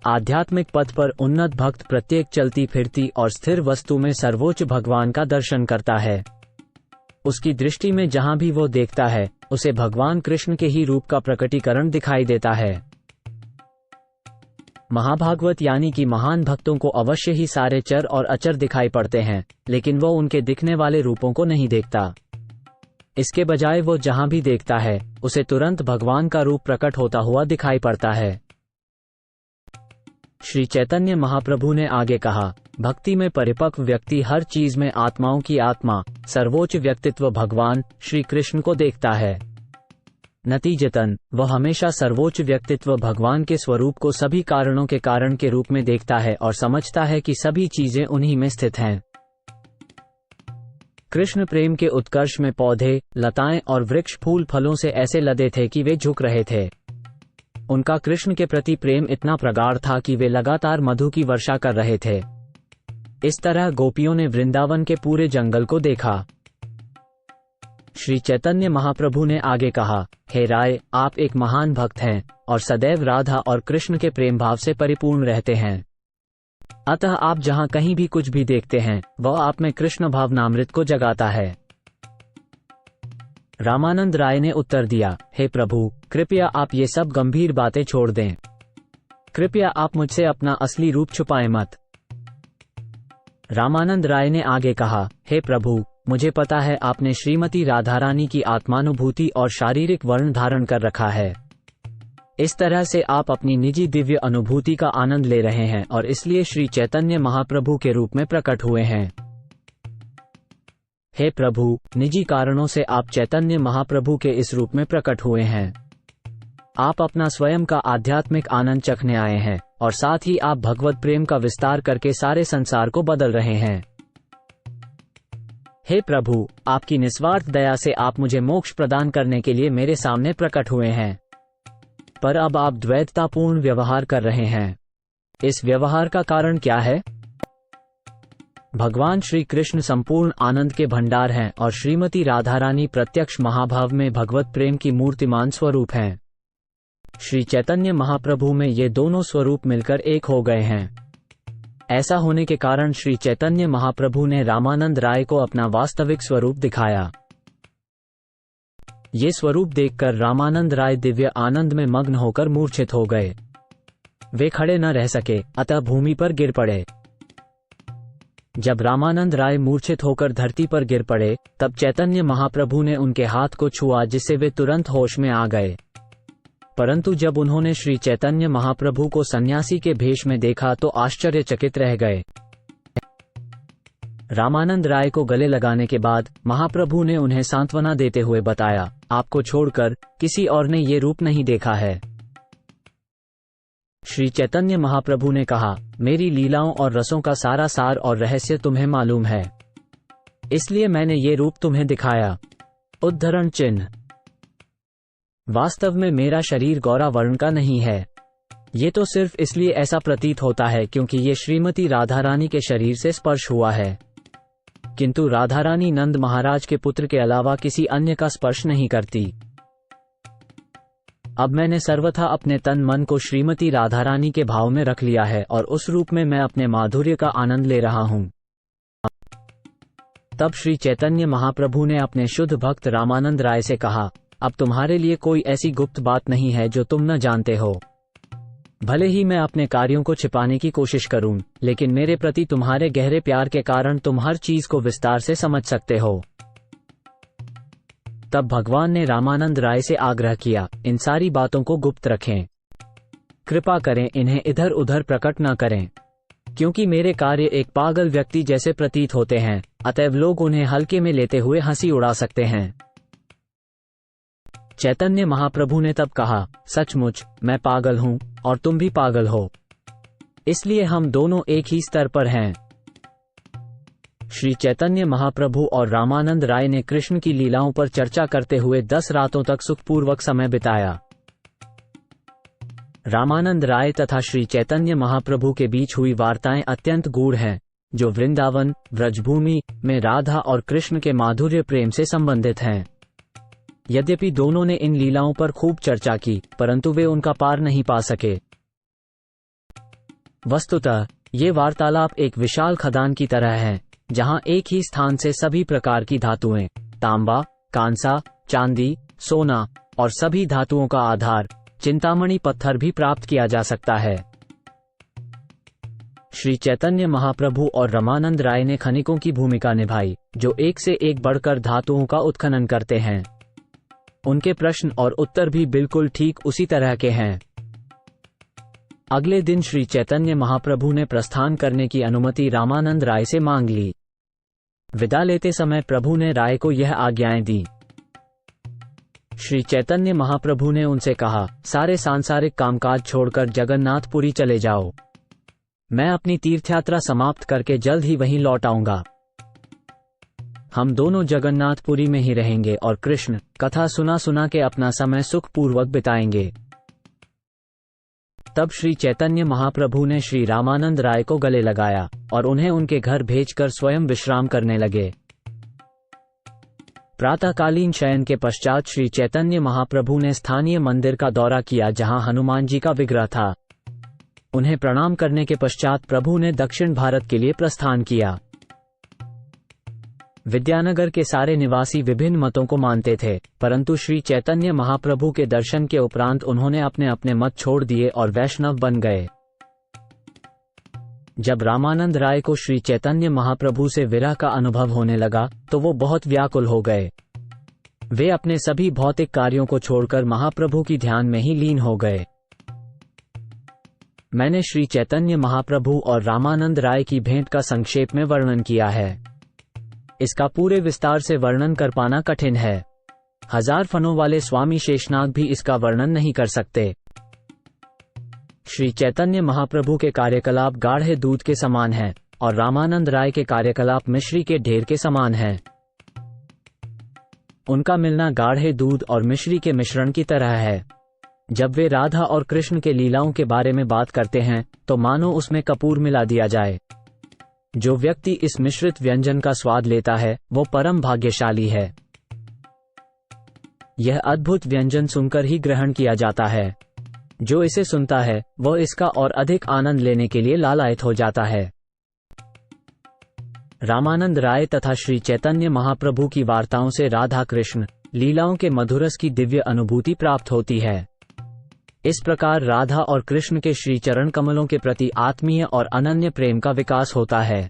आध्यात्मिक पथ पर उन्नत भक्त प्रत्येक चलती फिरती और स्थिर वस्तु में सर्वोच्च भगवान का दर्शन करता है। उसकी दृष्टि में जहां भी वो देखता है, उसे भगवान कृष्ण के ही रूप का प्रकटीकरण दिखाई देता है। महाभागवत यानी कि महान भक्तों को अवश्य ही सारे चर और अचर दिखाई पड़ते हैं, लेकिन वो उनके दिखने वाले रूपों को नहीं देखता। इसके बजाय वो जहां भी देखता है, उसे तुरंत भगवान का रूप प्रकट होता हुआ दिखाई पड़ता है। श्री चैतन्य महाप्रभु ने आगे कहा, भक्ति में परिपक्व व्यक्ति हर चीज में आत्माओं की आत्मा, सर्वोच्च व्यक्तित्व भगवान श्री कृष्ण को देखता है। नतीजतन वह हमेशा सर्वोच्च व्यक्तित्व भगवान के स्वरूप को सभी कारणों के कारण के रूप में देखता है और समझता है कि सभी चीजें उन्हीं में स्थित हैं। कृष्ण प्रेम के उत्कर्ष में पौधे, लताएं और वृक्ष फूल फलों से ऐसे लदे थे कि वे झुक रहे थे। उनका कृष्ण के प्रति प्रेम इतना प्रगाढ़ था कि वे लगातार मधु की वर्षा कर रहे थे। इस तरह गोपियों ने वृंदावन के पूरे जंगल को देखा। श्री चैतन्य महाप्रभु ने आगे कहा, हे राय, आप एक महान भक्त हैं और सदैव राधा और कृष्ण के प्रेम भाव से परिपूर्ण रहते हैं। अतः आप जहां कहीं भी कुछ भी देखते हैं, वह आप में कृष्ण भावनामृत को जगाता है। रामानंद राय ने उत्तर दिया, हे प्रभु, कृपया आप ये सब गंभीर बातें छोड़ दें। कृपया आप मुझसे अपना असली रूप छुपाएं मत। रामानंद राय ने आगे कहा, हे प्रभु, मुझे पता है आपने श्रीमती राधारानी की आत्मानुभूति और शारीरिक वर्ण धारण कर रखा है। इस तरह से आप अपनी निजी दिव्य अनुभूति का आनंद ले रहे हैं और इसलिए श्री चैतन्य महाप्रभु के रूप में प्रकट हुए हैं। हे प्रभु, निजी कारणों से आप चैतन्य महाप्रभु के इस रूप में प्रकट हुए हैं। आप अपना स्वयं का आध्यात्मिक आनंद चखने आए हैं और साथ ही आप भगवत प्रेम का विस्तार करके सारे संसार को बदल रहे हैं। हे प्रभु, आपकी निस्वार्थ दया से आप मुझे मोक्ष प्रदान करने के लिए मेरे सामने प्रकट हुए हैं, पर अब आप द्वैततापूर्ण व्यवहार कर रहे हैं। इस व्यवहार का कारण क्या है? भगवान श्री कृष्ण संपूर्ण आनंद के भंडार हैं और श्रीमती राधारानी प्रत्यक्ष महाभाव में भगवत प्रेम की मूर्तिमान स्वरूप हैं। श्री चैतन्य महाप्रभु में ये दोनों स्वरूप मिलकर एक हो गए हैं। ऐसा होने के कारण श्री चैतन्य महाप्रभु ने रामानंद राय को अपना वास्तविक स्वरूप दिखाया। ये स्वरूप देखकर रामानंद राय दिव्य आनंद में मग्न होकर मूर्छित हो गए। वे खड़े न रह सके, अतः भूमि पर गिर पड़े। जब रामानंद राय मूर्छित होकर धरती पर गिर पड़े, तब चैतन्य महाप्रभु ने उनके हाथ को छुआ, जिससे वे तुरंत होश में आ गए। परंतु जब उन्होंने श्री चैतन्य महाप्रभु को सन्यासी के भेष में देखा तो आश्चर्यचकित रह गए। रामानंद राय को गले लगाने के बाद महाप्रभु ने उन्हें सांत्वना देते हुए बताया, आपको छोड़कर किसी और ने ये रूप नहीं देखा है। श्री चैतन्य महाप्रभु ने कहा, मेरी लीलाओं और रसों का सारा सार और रहस्य तुम्हें मालूम है, इसलिए मैंने ये रूप तुम्हें दिखाया। उद्धरण चिन्ह। वास्तव में मेरा शरीर गौरा वर्ण का नहीं है। ये तो सिर्फ इसलिए ऐसा प्रतीत होता है क्योंकि ये श्रीमती राधारानी के शरीर से स्पर्श हुआ है। किंतु राधारानी नंद महाराज के पुत्र के अलावा किसी अन्य का स्पर्श नहीं करती। अब मैंने सर्वथा अपने तन मन को श्रीमती राधारानी के भाव में रख लिया है और उस रूप में मैं अपने माधुर्य का आनंद ले रहा हूँ। तब श्री चैतन्य महाप्रभु ने अपने शुद्ध भक्त रामानंद राय से कहा, अब तुम्हारे लिए कोई ऐसी गुप्त बात नहीं है जो तुम न जानते हो। भले ही मैं अपने कार्यों को छिपाने की कोशिश करूं, लेकिन मेरे प्रति तुम्हारे गहरे प्यार के कारण तुम हर चीज को विस्तार से समझ सकते हो। तब भगवान ने रामानंद राय से आग्रह किया, इन सारी बातों को गुप्त रखें, कृपा करें इन्हें इधर उधर प्रकट न करें, क्योंकि मेरे कार्य एक पागल व्यक्ति जैसे प्रतीत होते हैं, अतएव लोग उन्हें हल्के में लेते हुए हंसी उड़ा सकते हैं। चैतन्य महाप्रभु ने तब कहा, सचमुच मैं पागल हूँ और तुम भी पागल हो, इसलिए हम दोनों एक ही स्तर पर हैं। श्री चैतन्य महाप्रभु और रामानंद राय ने कृष्ण की लीलाओं पर चर्चा करते हुए 10 रातों तक सुखपूर्वक समय बिताया। रामानंद राय तथा श्री चैतन्य महाप्रभु के बीच हुई वार्ताएं अत्यंत गूढ़ हैं, जो वृंदावन व्रजभूमि में राधा और कृष्ण के माधुर्य प्रेम से संबंधित हैं। यद्यपि दोनों ने इन लीलाओं पर खूब चर्चा की, परंतु वे उनका पार नहीं पा सके। वस्तुतः ये वार्तालाप एक विशाल खदान की तरह है, जहां एक ही स्थान से सभी प्रकार की धातुएं, तांबा, कांसा, चांदी, सोना और सभी धातुओं का आधार चिंतामणि पत्थर भी प्राप्त किया जा सकता है। श्री चैतन्य महाप्रभु और रमानंद राय ने खनिकों की भूमिका निभाई, जो एक से एक बढ़कर धातुओं का उत्खनन करते हैं। उनके प्रश्न और उत्तर भी बिल्कुल ठीक उसी तरह के हैं। अगले दिन श्री चैतन्य महाप्रभु ने प्रस्थान करने की अनुमति रामानंद राय से मांग ली। विदा लेते समय प्रभु ने राय को यह आज्ञाएं दी। श्री चैतन्य महाप्रभु ने उनसे कहा, सारे सांसारिक कामकाज छोड़कर जगन्नाथपुरी चले जाओ। मैं अपनी तीर्थयात्रा समाप्त करके जल्द ही वहीं लौट आऊंगा। हम दोनों जगन्नाथपुरी में ही रहेंगे और कृष्ण कथा सुना सुना के अपना समय सुखपूर्वक बिताएंगे। तब श्री चैतन्य महाप्रभु ने श्री रामानंद राय को गले लगाया और उन्हें उनके घर भेजकर स्वयं विश्राम करने लगे। प्रातःकालीन शयन के पश्चात श्री चैतन्य महाप्रभु ने स्थानीय मंदिर का दौरा किया, जहां हनुमान जी का विग्रह था। उन्हें प्रणाम करने के पश्चात प्रभु ने दक्षिण भारत के लिए प्रस्थान किया। विद्यानगर के सारे निवासी विभिन्न मतों को मानते थे, परंतु श्री चैतन्य महाप्रभु के दर्शन के उपरांत उन्होंने अपने अपने मत छोड़ दिए और वैष्णव बन गए। जब रामानंद राय को श्री चैतन्य महाप्रभु से विरह का अनुभव होने लगा, तो वो बहुत व्याकुल हो गए। वे अपने सभी भौतिक कार्यों को छोड़कर महाप्रभु की ध्यान में ही लीन हो गए। मैंने श्री चैतन्य महाप्रभु और रामानंद राय की भेंट का संक्षेप में वर्णन किया है। इसका पूरे विस्तार से वर्णन कर पाना कठिन है। 1000 फनों वाले स्वामी शेषनाग भी इसका वर्णन नहीं कर सकते। श्री चैतन्य महाप्रभु के कार्यकलाप गाढ़े दूध के समान हैं और रामानंद राय के कार्यकलाप मिश्री के ढेर के समान हैं। उनका मिलना गाढ़े दूध और मिश्री के मिश्रण की तरह है। जब वे राधा और कृष्ण के लीलाओं के बारे में बात करते हैं, तो मानो उसमें कपूर मिला दिया जाए। जो व्यक्ति इस मिश्रित व्यंजन का स्वाद लेता है, वो परम भाग्यशाली है। यह अद्भुत व्यंजन सुनकर ही ग्रहण किया जाता है। जो इसे सुनता है, वह इसका और अधिक आनंद लेने के लिए लालायित हो जाता है। रामानंद राय तथा श्री चैतन्य महाप्रभु की वार्ताओं से राधा कृष्ण लीलाओं के मधुरस की दिव्य अनुभूति प्राप्त होती है। इस प्रकार राधा और कृष्ण के श्री चरण कमलों के प्रति आत्मीय और अनन्य प्रेम का विकास होता है।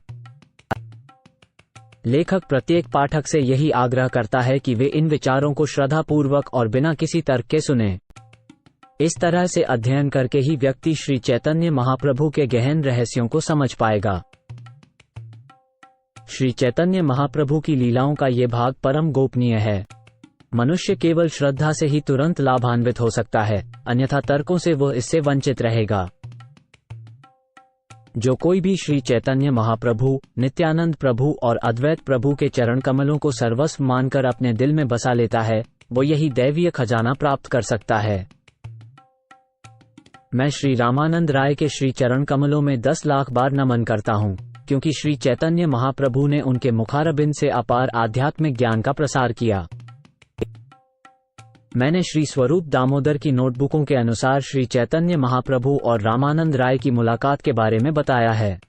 लेखक प्रत्येक पाठक से यही आग्रह करता है कि वे इन विचारों को श्रद्धापूर्वक और बिना किसी तर्क के सुने। इस तरह से अध्ययन करके ही व्यक्ति श्री चैतन्य महाप्रभु के गहन रहस्यों को समझ पाएगा। श्री चैतन्य महाप्रभु की लीलाओं का ये भाग परम गोपनीय है। मनुष्य केवल श्रद्धा से ही तुरंत लाभान्वित हो सकता है, अन्यथा तर्कों से वह इससे वंचित रहेगा। जो कोई भी श्री चैतन्य महाप्रभु, नित्यानंद प्रभु और अद्वैत प्रभु के चरण कमलों को सर्वस्व मानकर अपने दिल में बसा लेता है, वो यही दैवीय खजाना प्राप्त कर सकता है। मैं श्री रामानंद राय के श्री चरण कमलों में 10 लाख बार नमन करता हूँ। क्योंकि श्री चैतन्य महाप्रभु ने उनके मुखारबिंद से अपार आध्यात्मिक ज्ञान का प्रसार किया। मैंने श्री स्वरूप दामोदर की नोटबुकों के अनुसार श्री चैतन्य महाप्रभु और रामानंद राय की मुलाकात के बारे में बताया है।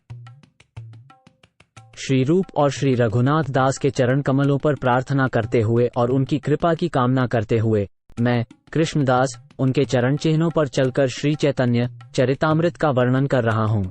श्री रूप और श्री रघुनाथ दास के चरण कमलों पर प्रार्थना करते हुए और उनकी कृपा की कामना करते हुए मैं कृष्णदास उनके चरण चिन्हों पर चलकर श्री चैतन्य चरितामृत का वर्णन कर रहा हूँ।